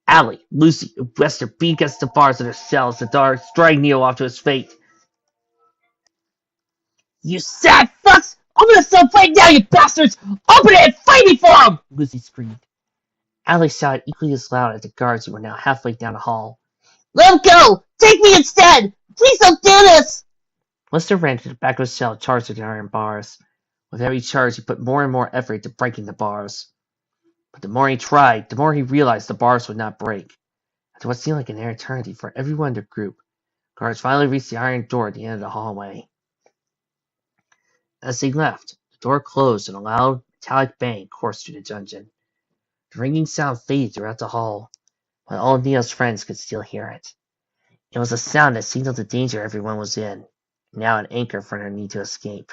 Allie, Lucy, and Wester beat against the bars of their cells, the guards dragged Neo off to his fate. You sad fucks! Open the cell right now, you bastards! Open it and fight me for him! Lucy screamed. Allie shouted equally as loud at the guards who were now halfway down the hall. Let him go! Take me instead! Please don't do this! Lester ran to the back of his cell and charged at the iron bars. With every charge, he put more and more effort into breaking the bars. But the more he tried, the more he realized the bars would not break. After what seemed like an eternity for everyone in the group, guards finally reached the iron door at the end of the hallway. As they left, the door closed and a loud, metallic bang coursed through the dungeon. The ringing sound faded throughout the hall, but all of Neo's friends could still hear it. It was a sound that signaled the danger everyone was in, now an anchor for their need to escape.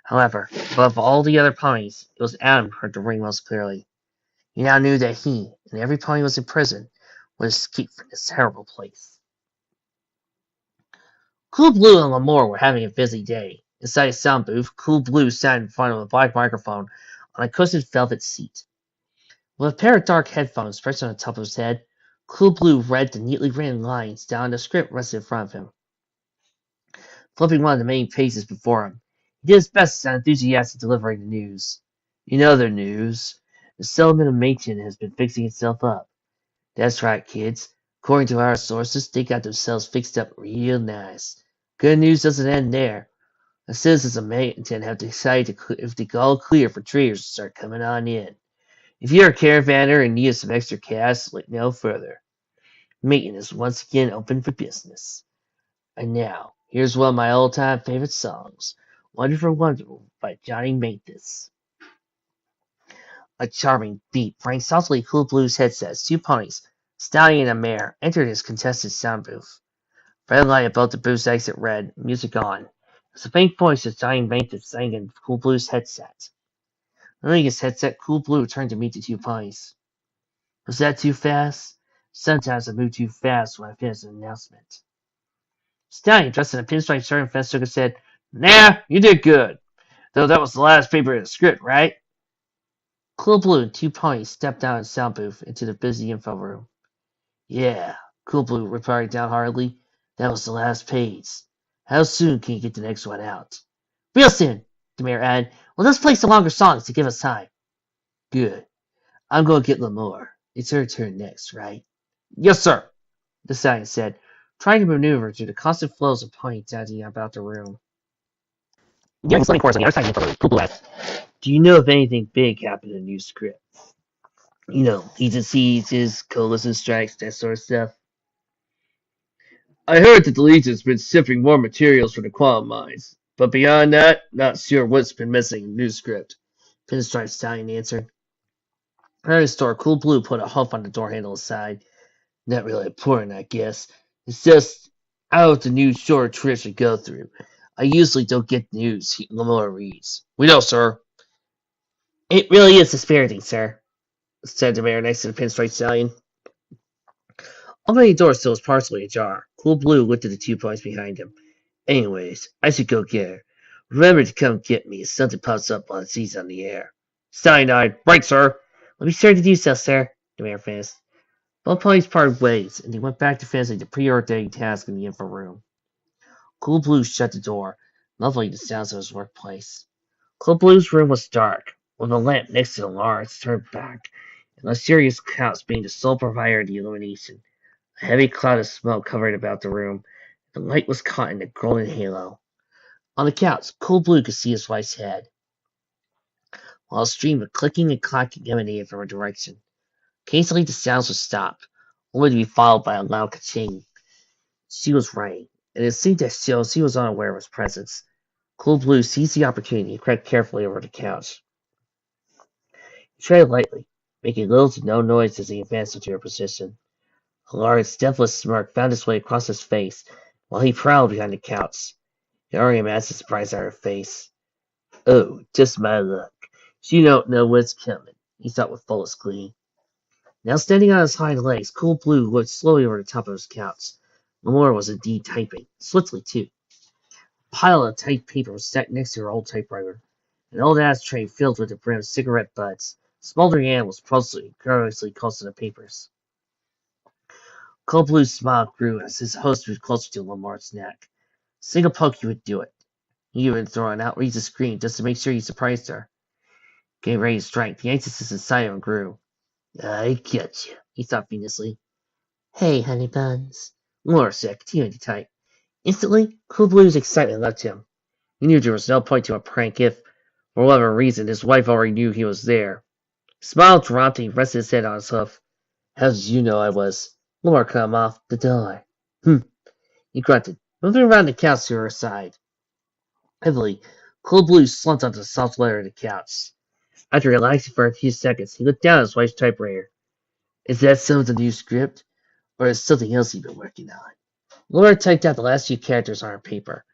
However, above all the other ponies, it was Adam who heard the ring most clearly. He now knew that he, and every pony was in prison, would escape from this terrible place. Cool Blue and Lamore were having a busy day. Inside a sound booth, Cool Blue sat in front of a black microphone on a cushioned velvet seat. With a pair of dark headphones perched on the top of his head, Cool Blue read the neatly written lines down the script rested in front of him. Flipping one of the many pages before him, he did his best to sound enthusiastic delivering the news. You know the news. The settlement of Macon has been fixing itself up. That's right, kids. According to our sources, they got themselves fixed up real nice. Good news doesn't end there. The citizens of Macon have decided if they all clear for traders to start coming on in. If you're a caravaner and need some extra cash, look no further. Macon is once again open for business. And now, here's one of my all-time favorite songs, Wonderful Wonderful by Johnny Mathis. A charming beat rang softly in Cool Blue's headset as two ponies, Stallion and a mare, entered his contested sound booth. Red light above the booth's exit read, music on. As a faint voice of giant maintenance sang in Cool Blue's headset. Running his headset, Cool Blue turned to meet the two ponies. Was that too fast? Sometimes I move too fast when I finish an announcement. Stallion, dressed in a pinstripe shirt and fence took and said, Nah, you did good. Though that was the last paper in the script, right? Cool Blue and two ponies stepped out of the sound booth into the busy info room. Yeah, Cool Blue replied downheartedly. That was the last page. How soon can you get the next one out? Real soon, the mayor added. Well, let's play some longer songs to give us time. Good. I'm going to get Lamore. It's her turn next, right? Yes, sir, the stallion said, trying to maneuver through the constant flows of ponies dancing about the room. During the swimming course on the other side of the info room, Cool Blue asked, do you know if anything big happened in the new script? You know, he's and sieges, coalition strikes, that sort of stuff. I heard that the Legion's been sifting more materials from the quantum mines, but beyond that, not sure what's been missing in the new script. Pinstripe Stallion answered. At his store, Cool Blue put a hoof on the door handle aside. Not really important, I guess. It's just out the news short Trish should go through. I usually don't get news Lamar reads. We know, sir. It really is dispiriting, sir, said the mayor next to the Pinstripe Stallion. Opening the door still was partially ajar. Cool Blue looked at the 2 points behind him. Anyways, I should go get her. Remember to come get me if something pops up while she's on the air. Stallion nodded. Right, sir. I'll be sure to do so, sir, the mayor finished. Both ponies parted ways, and he went back to finishing the preordained task in the info room. Cool Blue shut the door, muffling the sounds of his workplace. Cool Blue's room was dark, with a lamp next to the large turned back, and the serious couch being the sole provider of the illumination. A heavy cloud of smoke covered about the room. The light was caught in a golden halo. On the couch, Cool Blue could see his wife's head, while a stream of clicking and clacking emanated from her direction. Occasionally the sounds would stop, only to be followed by a loud ka-ching. She was right, and it seemed that still she was unaware of his presence. Cool Blue seized the opportunity and crept carefully over the couch. He treaded lightly, making little to no noise as he advanced into her position. A large, deathless smirk found its way across his face while he prowled behind the couch. He already imagined the surprise on her face. Oh, just my luck. She don't know what's coming, he thought with fullest glee. Now standing on his hind legs, Cool Blue looked slowly over the top of his couch. Lamore was indeed typing, swiftly too. A pile of typed paper was stacked next to her old typewriter. An old ashtray filled with the brim of cigarette butts. Smoldering animals perilously close to the papers. Cold Blue's smile grew as his host moved closer to Lamar's neck. A single poke would do it. He even threw an outrageous scream just to make sure he surprised her. Getting ready to strike, the anxiousness inside him grew. I get you, he thought fiendishly. Hey, honey buns. Lamar said, continuing to type. Instantly, Cool Blue's excitement left him. He knew there was no point to a prank if, for whatever reason, his wife already knew he was there. His smile dropped and he rested his head on his hoof. How did you know I was? Lamar cut him off the door. He grunted, moving around the couch to her side. Heavily, Cool Blue slumped onto the soft leather of the couch. After relaxing for a few seconds, he looked down at his wife's typewriter. Is that some of the new script? Or is something else you've been working on? Laura typed out the last few characters on her paper.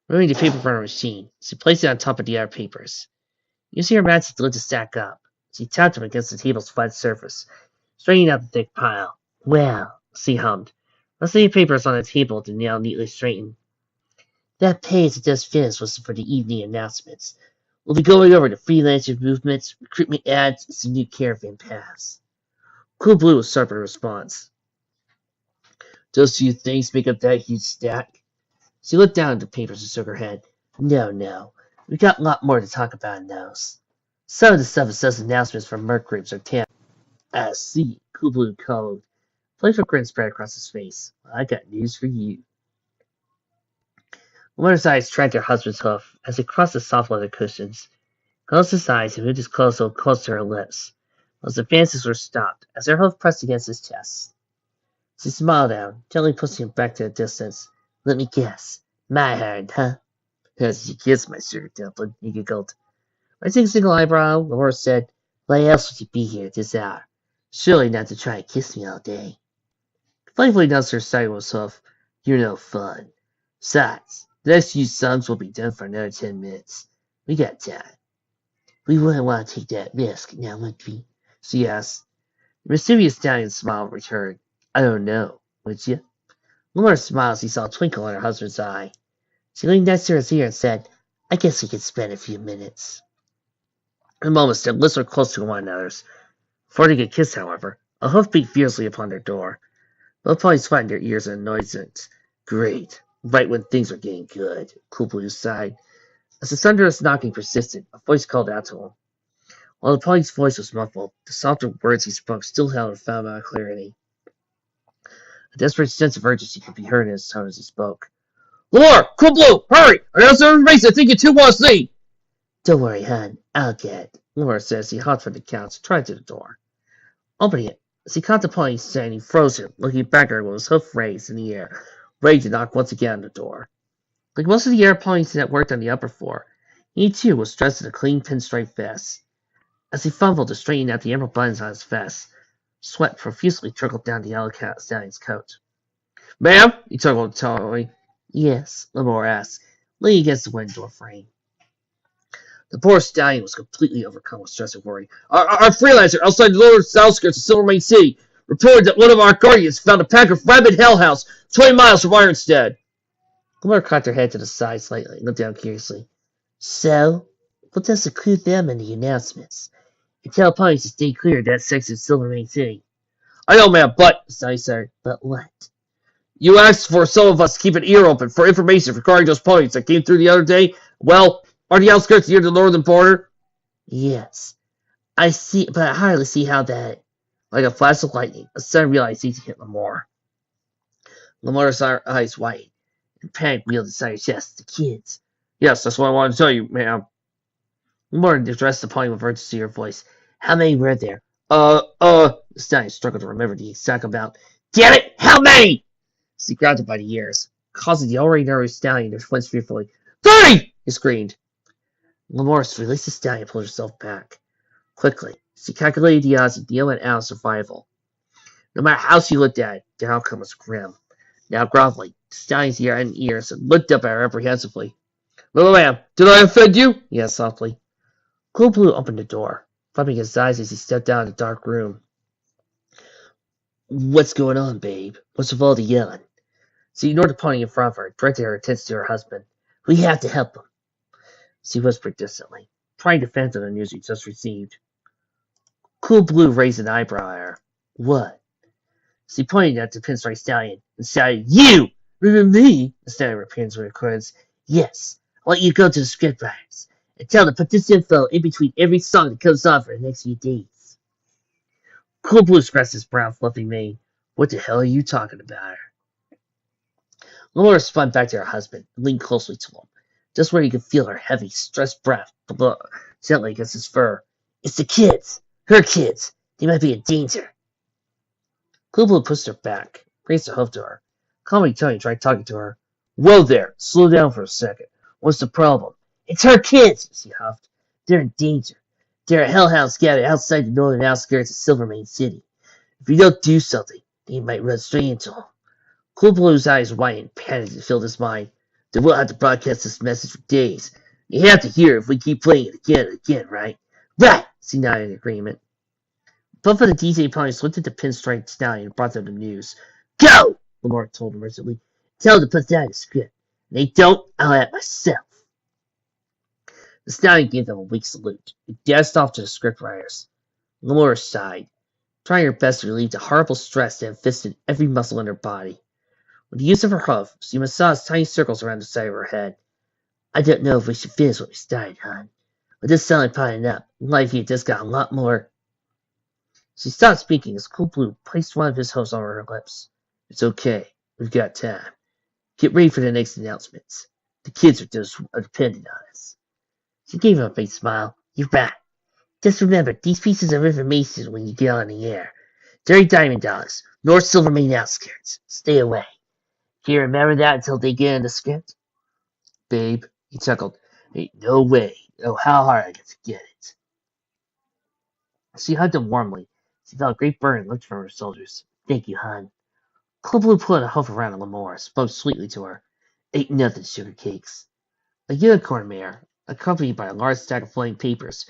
Removing the paper from her machine, she placed it on top of the other papers. Using her matches to stack up, she tapped them against the table's flat surface, straightening out the thick pile. Well, she hummed. Most of the papers on the table to now neatly straightened. That page that just finished was for the evening announcements. We'll be going over the freelancer movements, recruitment ads, and some new caravan paths. Cool Blue was sharp in response. Those few things make up that huge stack? She looked down at the papers and shook her head. No. We got a lot more to talk about in those. Some of the stuff is just announcements from Merc groups or camp. I see, Cool Blue called. Playful grin spread across his face. Well, I got news for you. Lamar's eyes tracked her husband's hoof as it crossed the soft leather cushions. Closed his eyes and moved his clothes so close to her lips. Those advances were stopped as her hoof pressed against his chest. She smiled down, gently pushing him back to a distance. Let me guess. My hard, huh? As you kiss, my sugar dumpling, he giggled. Raising a single eyebrow, Lamar said, why else would you be here at this hour? Surely not to try and kiss me all day. Playfully nudged her side with his hoof. You're no fun. Besides, the next few songs will be done for another 10 minutes. We got time. We wouldn't want to take that risk, now would we? She asked. The mysterious stallion smile returned. I don't know, would you? Laura smiled as he saw a twinkle in her husband's eye. She leaned next to his ear and said, I guess we could spend a few minutes. In a moment, their lips were close to one another's. Before they could kiss, however, a hoof beat fiercely upon their door. Both ponies flattened their ears in annoyance. Great. Right when things were getting good, Cool Blue sighed. As the thunderous knocking persisted, a voice called out to him. While the pony's voice was muffled, the softer words he spoke still held a found amount of clarity. A desperate sense of urgency could be heard in his tone as he spoke. Lore! Cool Blue! Hurry! Announce the information I think you two want to see! Don't worry, hon. I'll get it, Laura said as he hopped from the couch and tried to the door. Opening it, as he caught the pony standing frozen, looking back at her with his hoof raised in the air, ready to knock once again on the door. Like most of the air ponies that worked on the upper floor, he too was dressed in a clean pinstripe vest. As he fumbled to straighten out the emerald buttons on his vest, sweat profusely trickled down the yellow stallion's coat. Ma'am? He chuckled tellingly. Yes, Lamore asked, leaning against the window frame. The poor stallion was completely overcome with stress and worry. Our freelancer outside the lower outskirts of Silvermane City reported that one of our guardians found a pack of rabid hellhounds 20 miles from Ironstead. Lamore cocked her head to the side slightly and looked down curiously. So, what does include them in the announcements? And tell ponies to stay clear of that section of Silvermane City. I know, ma'am, but... Sorry, sir, but what? You asked for some of us to keep an ear open for information regarding those ponies that came through the other day. Well, are the outskirts near the northern border? Yes. I see, but I hardly see how that... Like a flash of lightning, a sudden realization hit Lamore. Lamore's eyes widened, and panic wheeled inside his chest. The kids. Yes, that's what I wanted to tell you, ma'am. Lamore addressed the pony with urgency in her voice. How many were there? The stallion struggled to remember the exact amount. Damn it! How many? He grabbed it by the ears, causing the already nervous stallion to flinch fearfully. 30! He screamed. Lamore released the stallion and pulled herself back. Quickly, she calculated the odds of Neil and Al's survival. No matter how she looked at it, the outcome was grim. Now groveling, the stallion's ears looked up at her apprehensively. Little ma'am, did I offend you? He asked softly. Cool Blue opened the door, rubbing his eyes as he stepped down the dark room. What's going on, babe? What's with all the yelling? She ignored the pony in front of her and directed her attention to her husband. We have to help him, she whispered distantly, trying to fathom the news he just received. Cool Blue raised an eyebrow at her. What? She pointed at the pinstripe stallion and shouted, You! Remember me? The stallion repeated with words. Yes, I want you to go to the scriptwriters and tell them to put this info in between every song that comes on for the next few days. Cool Blue scratched his brown fluffy mane. What the hell are you talking about her? Laura spun back to her husband and leaned closely to him, just where he could feel her heavy, stressed breath blow gently against his fur. It's the kids! Her kids! They might be in danger! Cool Blue pushed her back, raised her hoof to her. Calmly Tony tried talking to her. Whoa there! Slow down for a second. What's the problem? It's her kids! She huffed. They're in danger. There are hellhounds scattered outside the northern outskirts of Silvermane City. If you don't do something, they might run straight into them. Cool Blue's eyes widened, panic filled his mind. Then we'll have to broadcast this message for days. You have to hear it if we keep playing it again and again, right? Right! She nodded in agreement. Both of the DJ ponies looked at the pinstripe stallion and brought them the news. Go! Lamar told him urgently. Tell them to put that in the script. If they don't, I'll add it myself. The stallion gave them a weak salute and dashed off to the scriptwriters. Lamar sighed, trying her best to relieve the horrible stress that infested every muscle in her body. With the use of her hoof, she massaged tiny circles around the side of her head. I don't know if we should finish what we started, hon. With this stallion piling up, life here just got a lot more... She stopped speaking as Cool Blue placed one of his hoofs over her lips. It's okay. We've got time. Get ready for the next announcements. The kids are dependent on us. She gave him a big smile. You're right. Just remember, these pieces of information when you get on the air. Dirty Diamond Dollars, North Silvermane outskirts. Stay away. Can you remember that until they get in the script? Babe, he chuckled. Ain't no way. Oh, how hard I can forget it. She hugged him warmly. She felt a great burn lift from her shoulders. Thank you, hon. Club Blue put a hoof around Lamore, spoke sweetly to her. Ain't nothing, sugar cakes. A unicorn mare, accompanied by a large stack of flying papers,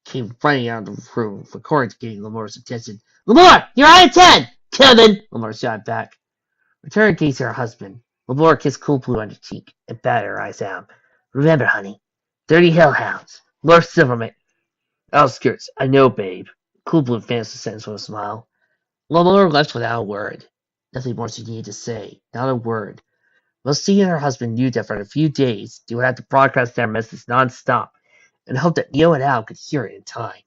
came running out of the room, for Cora getting Lamore's attention. Lamore, you're out of 10! Kevin! Lamore shot back. Returning gaze to her husband, Lamore kissed Cool Blue on the cheek and batted her eyes out. Remember, honey, 30 hellhounds, Lord Silverman. Outskirts, I know, babe. Cool Blue finished the sentence with a smile. Lamore left without a word. Nothing more she needed to say, not a word. Lucy and her husband knew that for a few days they would have to broadcast their message non-stop and hoped that Neo and Al could hear it in time.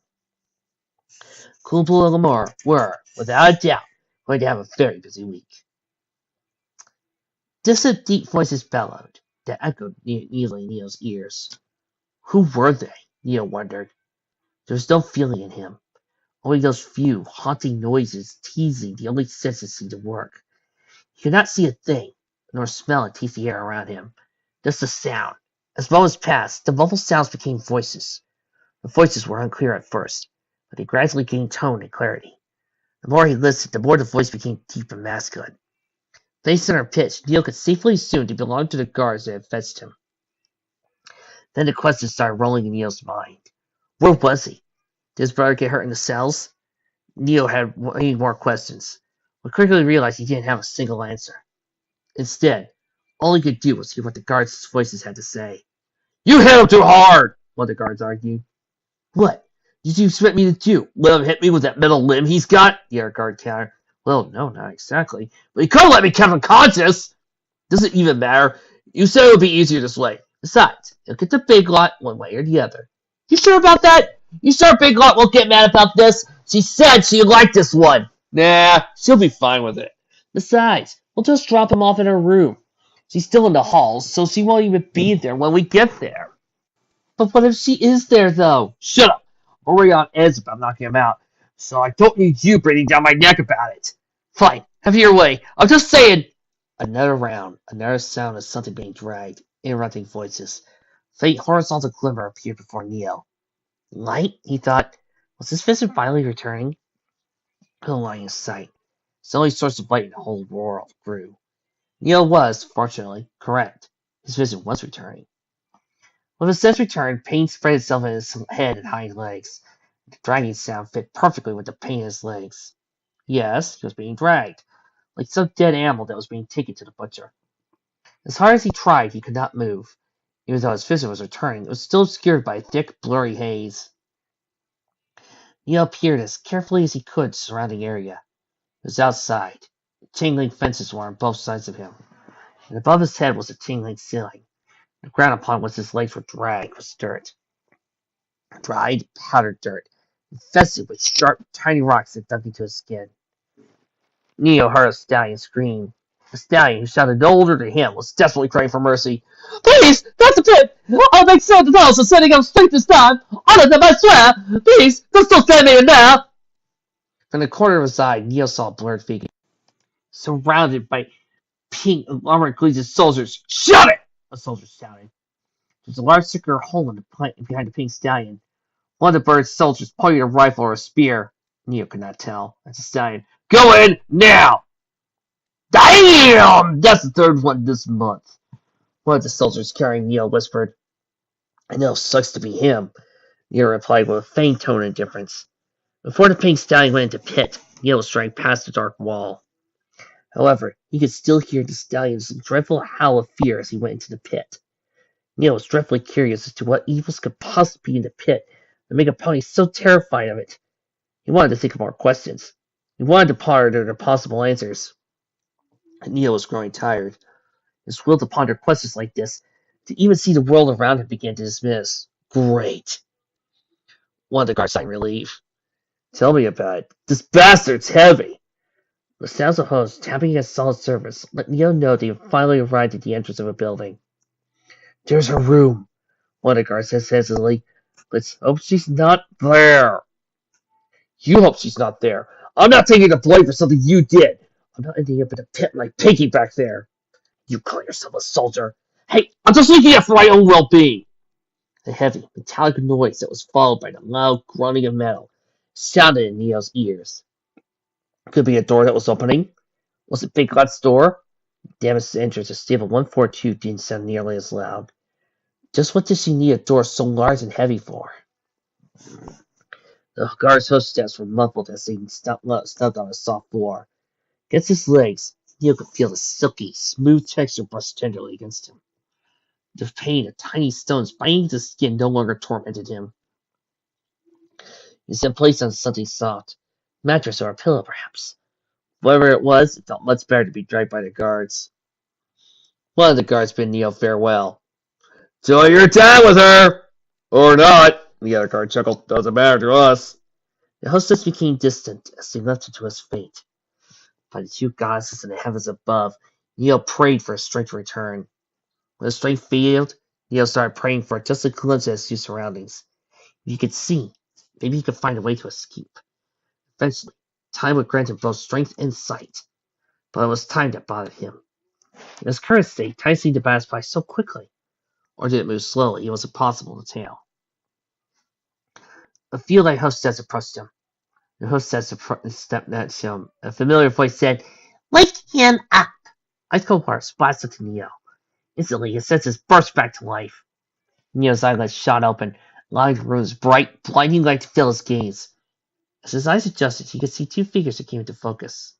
Cool Blue and Lamore were, without a doubt, going to have a very busy week. Distant deep voices bellowed that echoed nearly Neo's ears. Who were they? Neo wondered. There was no feeling in him. Only those few, haunting noises teasing the only senses seemed to work. He could not see a thing, nor smell and taste the air around him. Just a sound. As moments passed, the muffled sounds became voices. The voices were unclear at first, but they gradually gained tone and clarity. The more he listened, the more the voice became deep and masculine. Based on her pitch, Neo could safely assume to belong to the guards that had fetched him. Then the questions started rolling in Neo's mind. Where was he? Did his brother get hurt in the cells? Neo had many more questions, but quickly realized he didn't have a single answer. Instead, all he could do was hear what the guards' voices had to say. You hit him too hard, one of the guards argued. What did you expect me to do? Let him hit me with that metal limb he's got? The other guard countered. Well, no, not exactly. But he could have let me come unconscious. Doesn't even matter. You said it would be easier this way. Besides, he'll get the big lot one way or the other. You sure about that? You sure Big Lot won't get mad about this? She said she liked this one. Nah, she'll be fine with it. Besides, we'll just drop him off in her room. She's still in the halls, so she won't even be there when we get there. But what if she is there, though? Shut up. I'm already on edge about knocking him out, so I don't need you breathing down my neck about it. Fine, have your way. I'm just saying. Another round, another sound of something being dragged, interrupting voices. Faint horizontal glimmer appeared before Neo. Light? He thought. Was this vision finally returning? No line in sight. It's the only source of light in the whole world grew. Neo was, fortunately, correct. His vision was returning. When the sense returned, pain spread itself in his head and hind legs. The dragging sound fit perfectly with the pain in his legs. Yes, he was being dragged, like some dead animal that was being taken to the butcher. As hard as he tried, he could not move. Even though his vision was returning, it was still obscured by a thick, blurry haze. Neo peered as carefully as he could the surrounding area. It was outside. Tingling fences were on both sides of him, and above his head was a tingling ceiling. The ground upon which his legs were dragged was dirt. Dried, powdered dirt, infested with sharp, tiny rocks that dug into his skin. Neo heard a stallion scream. The stallion, who sounded no older than him, was desperately crying for mercy. Please, that's a pit! I'll make Santa Claus is setting up straight this time! Honor them, I swear! Please, just don't send me in there! From the corner of his eye, Neo saw a blurred figure, surrounded by pink armored gleaming soldiers. Shut it! A soldier shouted. There was a large circular hole in behind the pink stallion. One of the bird's soldiers pointed a rifle or a spear. Neo could not tell. That's a stallion. Go in now! Damn! That's the third one this month. One of the soldiers carrying Neo whispered. I know, sucks to be him. Neo replied with a faint tone of indifference. Before the pink stallion went into pit, Neo was striding past the dark wall. However, he could still hear the stallion's dreadful howl of fear as he went into the pit. Neo was dreadfully curious as to what evils could possibly be in the pit that make a pony so terrified of it. He wanted to think of more questions. He wanted to ponder the possible answers. Neo was growing tired. His will to ponder questions like this, to even see the world around him, began to dismiss. Great. One of the guards sighed in relief. Tell me about it. This bastard's heavy. The sounds of hose tapping against solid surface let Neo know they had finally arrived at the entrance of a building. There's her room, one of the guards said hesitantly. Let's hope she's not there. You hope she's not there. I'm not taking the blame for something you did. I'm not ending up in a pit like Pinky back there. You call yourself a soldier. Hey, I'm just looking out for my own well-being. The heavy, metallic noise that was followed by the loud grunting of metal sounded in Neo's ears. Could be a door that was opening. Was it Big Lot's door? Davis entered the stable 142 didn't sound nearly as loud. Just what did she need a door so large and heavy for? The guard's hostess were muffled as they stubbed on the soft floor. Against his legs, Neil could feel the silky, smooth texture brush tenderly against him. The pain of tiny stones biting the skin no longer tormented him. He was placed on something soft, a mattress or a pillow perhaps. Whatever it was, it felt much better to be dragged by the guards. One of the guards bid Neil farewell. "Enjoy your time with her! Or not," the other guard chuckled. "Doesn't matter to us." The hostess became distant as they left him to his fate. By the two goddesses in the heavens above, Neil prayed for his strength to return. When his strength failed, Neil started praying for just a glimpse of his new surroundings. If he could see, maybe he could find a way to escape. Eventually, time would grant him both strength and sight. But it was time that bothered him. In his current state, time seemed to pass by so quickly. Or did it move slowly? It was impossible to tell. A few light hostess approached him. The hostess stepped next to him. A familiar voice said, "Wake him up!" Ice cold water splashed into Neo. Instantly, his senses burst back to life. Neo's eyelids shot open, allowing the room's bright, blinding light to fill his gaze. As his eyes adjusted, he could see two figures that came into focus.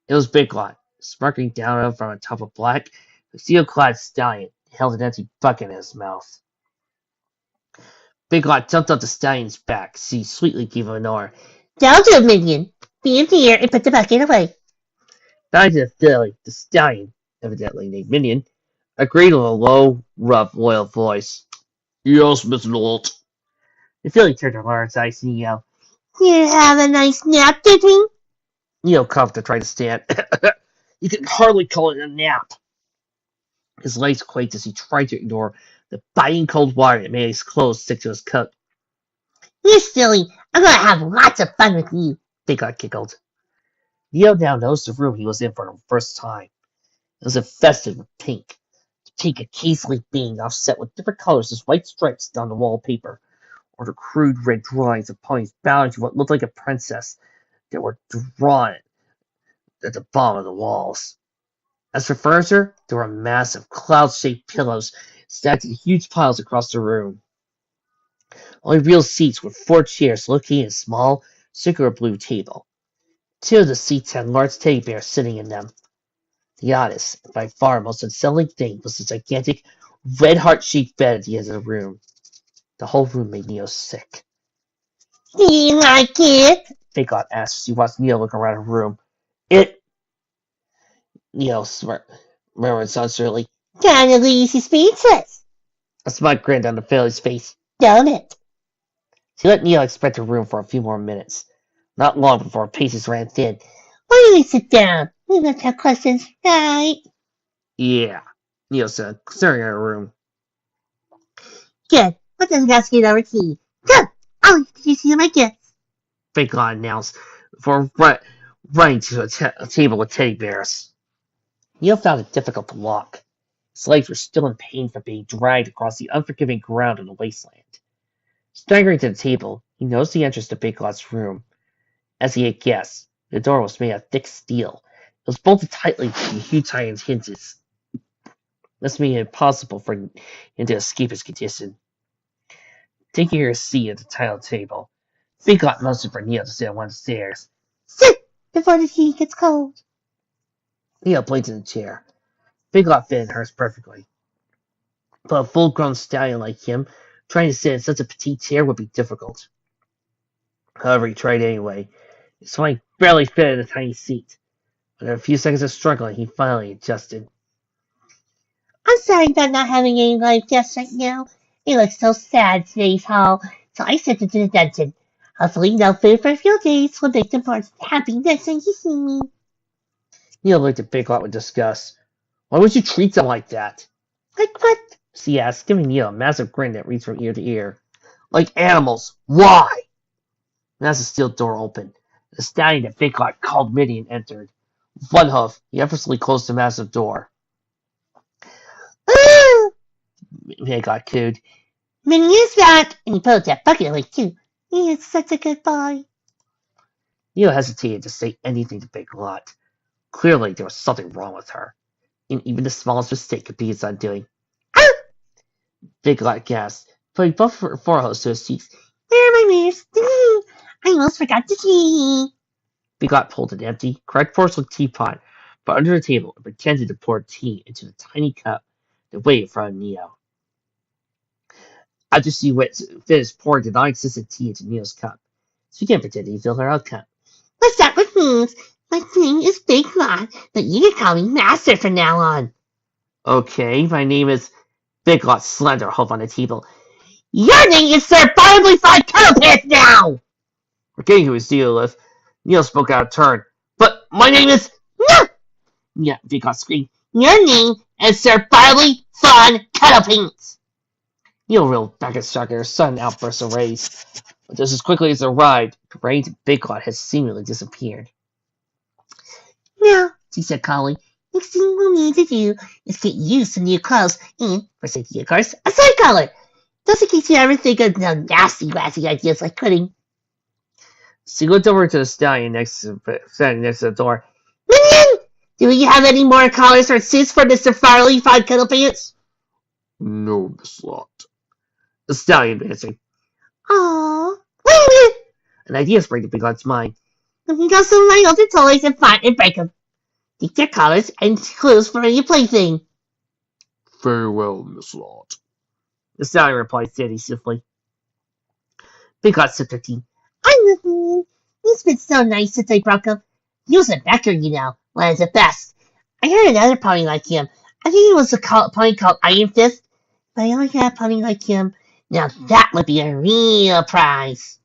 It was Big Lot, smirking down at him from atop a black, steel-clad stallion. He held an empty bucket in his mouth. Big Lot jumped up the stallion's back. She sweetly gave him an order. "Down to minion! Be in here and put the bucket away." Back to the filly, the stallion, evidently named Minion, agreed in a low, rough, loyal voice. "Yes, Miss Nolt." The filly turned her large eyes to Neo. "You have a nice nap, did we?" Neo coughed and tried to stand. You could hardly call it a nap. His legs quaked as he tried to ignore the biting cold water that made his clothes stick to his coat. "You're silly. I'm going to have lots of fun with you," Big Lot giggled. Neo now noticed the room he was in for the first time. It was infested with pink. The pink occasionally being offset with different colors as white stripes down the wallpaper, or the crude red drawings of ponies bowing to what looked like a princess that were drawn at the bottom of the walls. As for furniture, there were massive, cloud-shaped pillows stacked in huge piles across the room. Only real seats were 4 chairs located in a small, circular blue table. 2 of the seats had large teddy bears sitting in them. The oddest, and by far most unsettling thing was the gigantic, red heart-shaped bed at the end of the room. The whole room made Neo sick. "Do you like it?" Big Lot asked as he watched Neo look around the room. "It..." Neo murmured uncertainly. "Kinda leaves you speechless." A smile grinned on the filly's face. "Don't it?" She let Neo inspect the room for a few more minutes. Not long before her paces ran thin. "Why don't we sit down? We must have questions, right?" "Yeah," Neo said, staring at her room. "Good. What does gas get over tea? Come, I'll introduce you to my guests," Big Lot announced before running to a table with teddy bears. Neo found it difficult to walk. His legs were still in pain from being dragged across the unforgiving ground of the wasteland. Staggering to the table, he noticed the entrance to Big Lot's room. As he had guessed, the door was made of thick steel. It was bolted tightly to the huge iron hinges. This made it impossible for him to escape his condition. Taking her seat at the tiled table, Big Lot motioned for Neo to sit on one of the stairs. "Sit before the tea gets cold." Neo blinked in the chair. Big Lot fit in hers perfectly. But a full-grown stallion like him, trying to sit in such a petite chair would be difficult. However, he tried anyway. His flank barely fit in the tiny seat. After a few seconds of struggling, he finally adjusted. "I'm sorry about not having any live guests right now. It looks so sad today's hall, so I sent it to the dungeon. Hopefully no food for a few days will make them more happy next time you see me." Neil looked at Big Lot with disgust. "Why would you treat them like that?" "Like what?" she asked, giving Neil a massive grin that reached from ear to ear. "Like animals. Why?" And as the steel door opened, the stallion that Big Lot called Midian entered. With one hoof, he effortlessly closed the massive door. "Ooh!" Big Lot cooed. "Minion's back, and he pulled that bucket away too. He is such a good boy." Neil hesitated to say anything to Big Lot. Clearly, there was something wrong with her, and even the smallest mistake could be his undoing. Ah! Big Lot gasped, putting both her foreheads to his cheeks. Where are my mirrors? I almost forgot to tea. Big Lot pulled an empty, correct porcelain teapot from under the table and pretended to pour tea into the tiny cup that waited in front of Neo. After she finished pouring the non-existent tea into Neo's cup, she began pretending to fill her own cup. What's that with means? My name is Big Lot, but you can call me Master from now on. Okay, my name is Big Lot Slender, hope on the table. Your name is Sir Barnaby Five Kettlepants now! Forgetting who was dealing with, Neil spoke out of turn. But my name is... No! Yeah, Big Lot screamed. Your name is Sir Barnaby Fawn Kettlepants! Neil reeled back and struck at her sudden outburst of rage. But just as quickly as it arrived, the rage of Big Lot had seemingly disappeared. Now, she said calmly, next thing we'll need to do is get you some new clothes and, for safety of course, a side collar. Just in case you ever think of no nasty, grassy ideas like quitting. She looked over to the stallion standing next to the door. Minion! Do we have any more collars or suits for Mr. Farley Five Kettlepants? No, Miss Lot. The stallion answered. Aww. Wait a minute! An idea sprang to Big Lot's mind. Let me go some of my older toys and find and break them. Take their collars and clothes for your plaything. Very well, Miss Lot. The stallion replied stiffly. Big Lot sipped her tea. I'm nothing. He's been so nice since I broke up. He was a Becker, you know, one of the best. I heard another pony like him. I think it was a pony called Iron Fist. But I only had a pony like him. Now that would be a real prize.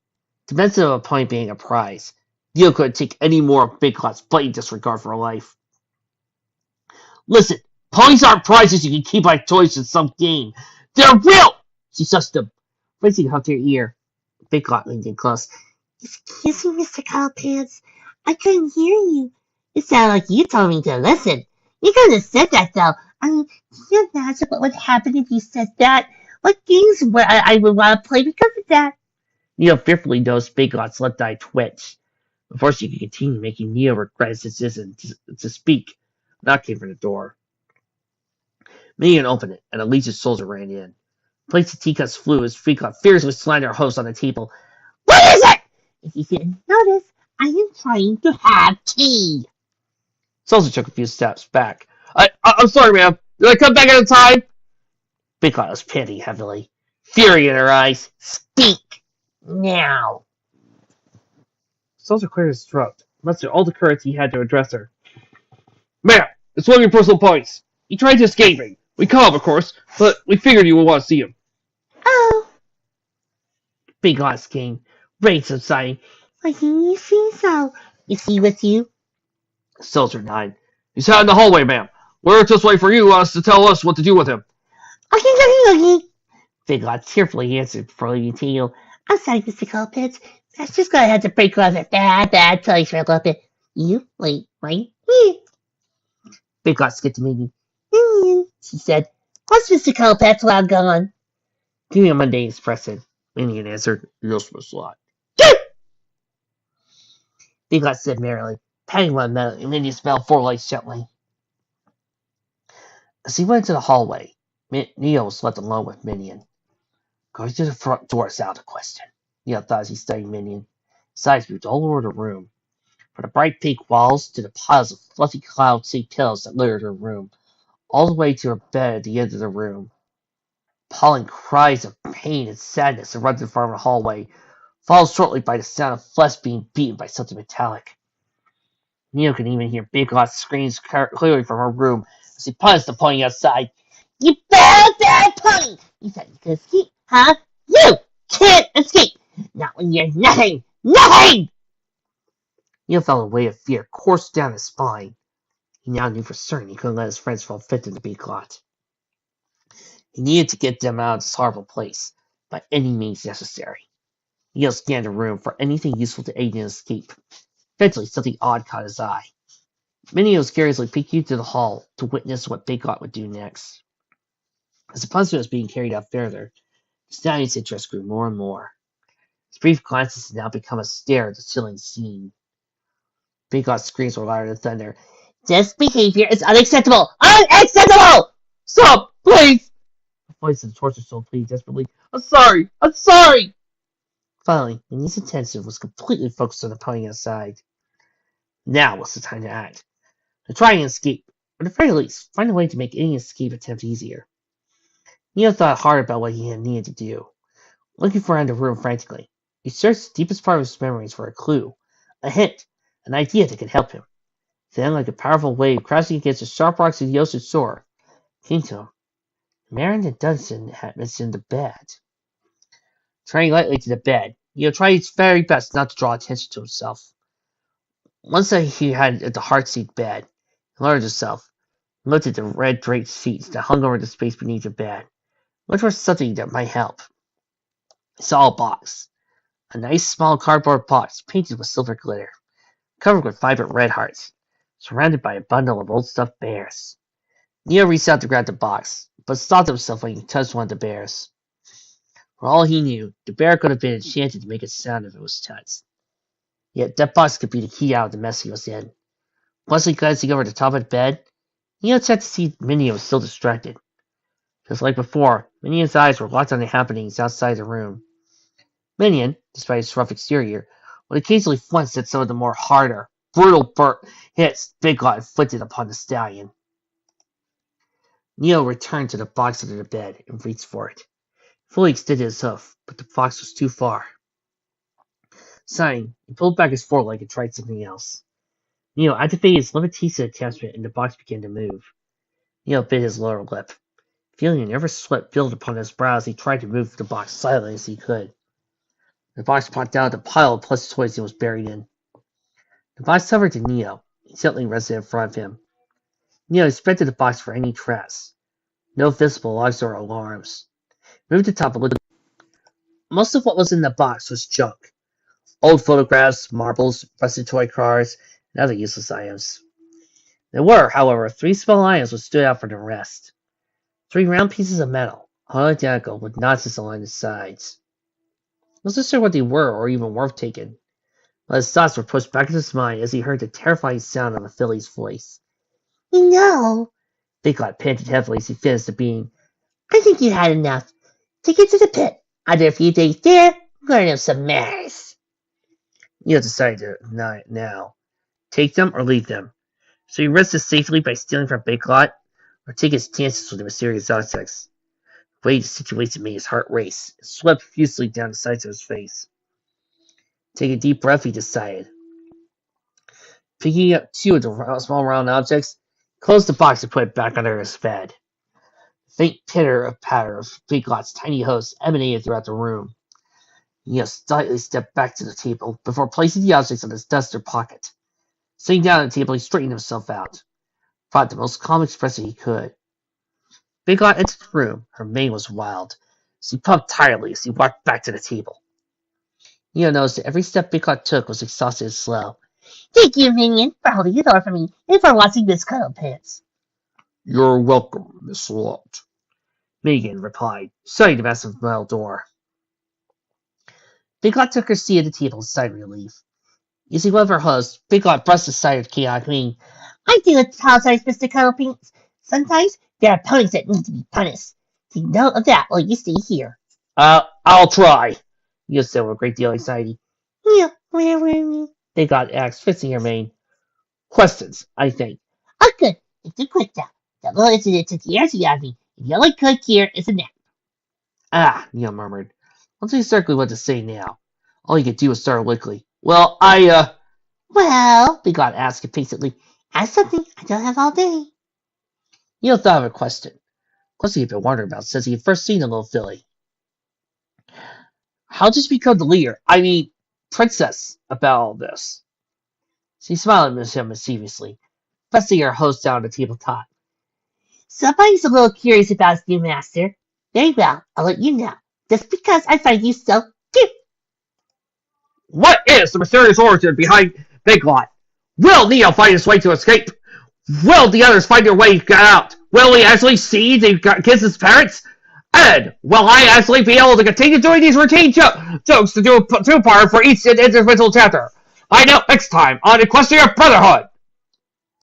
To mention of a pony being a prize, Neil couldn't take any more of Big Lot's blatant disregard for her life. Listen, ponies aren't prizes you can keep like toys in some game. They're real! She sussed them, raising her to her ear. Big Lot leaned in close. Excuse me, Mr. Cowpants. I couldn't hear you. It sounded like you told me to listen. You couldn't have said that, though. I mean, can you imagine what would happen if you said that? What games would I would want to play because of that? Neo fearfully noticed Big Lot's left eye twitch. Before she could continue, making Neo regret his decision to speak, a knock came from the door. Minion opened it, and a Legion soldier ran in. Placed the teacups flew as Big Lot fiercely slammed her host on the table. What is it? If you didn't notice, I am trying to have tea. Soldier took a few steps back. I'm sorry, ma'am. Did I come back at a time? Big Lot was panting heavily, fury in her eyes. Speak now. Soldier cleared his throat, mustered all the courage he had to address her. Ma'am, it's one of your personal points. He tried to escape me. We caught him, of course, but we figured you would want to see him. Oh. Big Lot's king, rage subsiding. Why didn't you say so? Is he with you? Soldier nodded. He's out in the hallway, ma'am. We're just waiting for you to tell us what to do with him. Okay. Big Lot tearfully answered before leaving Tio. I'm sorry, Mr. Colpitts. That's just gonna have to break off a bad toys for a little bit. You? Wait, right? Big Lot skipped to Minion. She said. What's Mr. Colpitts while gone? Give me a mundane expression. Minion answered. Yes, Miss Lot. Big Lot said merrily, patting one of Minion's metal forelegs gently. As he went into the hallway, Neo was left alone with Minion. Going to the front door is out of question, Neo thought as he studied Minion. His eyes moved all over the room, from the bright pink walls to the piles of fluffy cloud-shaped pillows that littered her room, all the way to her bed at the end of the room. Appalling cries of pain and sadness erupted from the hallway, followed shortly by the sound of flesh being beaten by something metallic. Neo could even hear Big Lot's screams clearly from her room as he punched the pony outside. You bad pony! You thought you could escape, huh? You can't escape! Not when you're nothing! Nothing! Neo felt a wave of fear course down his spine. He now knew for certain he couldn't let his friends fall victim to Big Lot. He needed to get them out of this horrible place, by any means necessary. Neo scanned the room for anything useful to aid in escape. Eventually, something odd caught his eye. Minnie was curiously peeking into the hall to witness what Big Lot would do next. As the punishment was being carried out further, the stallion's interest grew more and more. His brief glances had now become a stare at the chilling scene. Big Lot's screams were louder than thunder. This behavior is unacceptable! Unacceptable! Stop, please! The voice of the torture soul pleaded desperately. I'm sorry! I'm sorry! Finally, Minnie's attention was completely focused on the pony outside. Now was the time to act. To try and escape, or at the very least, find a way to make any escape attempt easier. Neo thought hard about what he had needed to do, looking around the room frantically. He searched the deepest part of his memories for a clue, a hint, an idea that could help him. Then, like a powerful wave crashing against the sharp rocks of the ocean shore, came to him. Marin and Dunson had mentioned the bed. Turning lightly to the bed, Neo tried his very best not to draw attention to himself. Once he had the heart-seat bed, he lowered himself, and looked at the red draped sheets that hung over the space beneath the bed, looked for something that might help. He saw a box. A nice small cardboard box painted with silver glitter, covered with vibrant red hearts, surrounded by a bundle of old stuffed bears. Neo reached out to grab the box, but stopped himself when he touched one of the bears. For all he knew, the bear could have been enchanted to make a sound if it was touched. Yet that box could be the key out of the mess he was in. Once glancing over the top of the bed, Neo checked to see Minion was still distracted. Just like before, Minion's eyes were locked on the happenings outside the room. Minion, despite his rough exterior, would occasionally flinch at some of the more harder, brutal hits Big Lot inflicted upon the stallion. Neo returned to the box under the bed and reached for it. He fully extended his hoof, but the box was too far. Sighing, he pulled back his foreleg and tried something else. Neo activated his levitation attachment and the box began to move. Neo bit his lower lip, feeling a nervous sweat build upon his brow as he tried to move the box silently as he could. The box popped out of the pile of plush toys it was buried in. The box hovered to Neo, gently rested in front of him. Neo inspected the box for any traps. No visible logs or alarms. He moved the top a little. Most of what was in the box was junk. Old photographs, marbles, rusted toy cars, and other useless items. There were, however, 3 small items which stood out from the rest. 3 round pieces of metal, all identical, with notches along the sides. He wasn't sure what they were or even worth taking, but his thoughts were pushed back into his mind as he heard the terrifying sound of a filly's voice. You know, Big Lot panted heavily as he finished the bean. I think you had enough. Take it to the pit. After a few days there, learn him some manners. Neo decided to not now. Take them or leave them. So he rested safely by stealing from Big Lot, or take his chances with the mysterious objects. The way the situation made his heart race, and swept profusely down the sides of his face. Taking a deep breath, he decided. Picking up 2 of the small round objects, he closed the box and put it back under his bed. The faint patter of Big Lot's tiny host emanated throughout the room. Neo slightly stepped back to the table before placing the objects in his duster pocket. Sitting down at the table, he straightened himself out, fought the most calm expression he could. Big Lot entered the room. Her mane was wild. She pumped tiredly as he walked back to the table. Neo noticed that every step Big Lot took was exhausted and slow. Thank you, Minion, for holding the door for me and for watching Miss Cuddle Pants. You're welcome, Miss Lot, Minion replied, shutting the massive metal door. Big Lot took her seat at the table and sighed relief. Using one of her hooves, Big Lot brushed aside her chaotic mane. I do apologize, Mr. Cuddlepants. Sometimes there are ponies that need to be punished. Take note of that while you stay here. I'll try, Neo said with a great deal of anxiety. Yeah, Big Lot asked, fixing her mane. Questions, I think. Oh, good. It's a quick now. The little incident took years out of me. And the only good here is a nap. Neo murmured. Wasn't exactly what to say now. All he could do was start quickly. Well, Well, Big Lot asked impatiently. Ask something I don't have all day. Neo thought of a question. He had been wondering about since he had first seen the little filly. How did you become the leader? Princess, about all this? She smiled at him mischievously, pressing her host down on the tabletop. Somebody's a little curious about his new master. Very well, I'll let you know. Just because I find you so cute. What is the mysterious origin behind Big Lot? Will Neo find his way to escape? Will the others find their way to get out? Will we actually see the kids' parents? And will I actually be able to continue doing these routine jokes to do a two-part for each individual chapter? Find out next time on Equestria Brotherhood!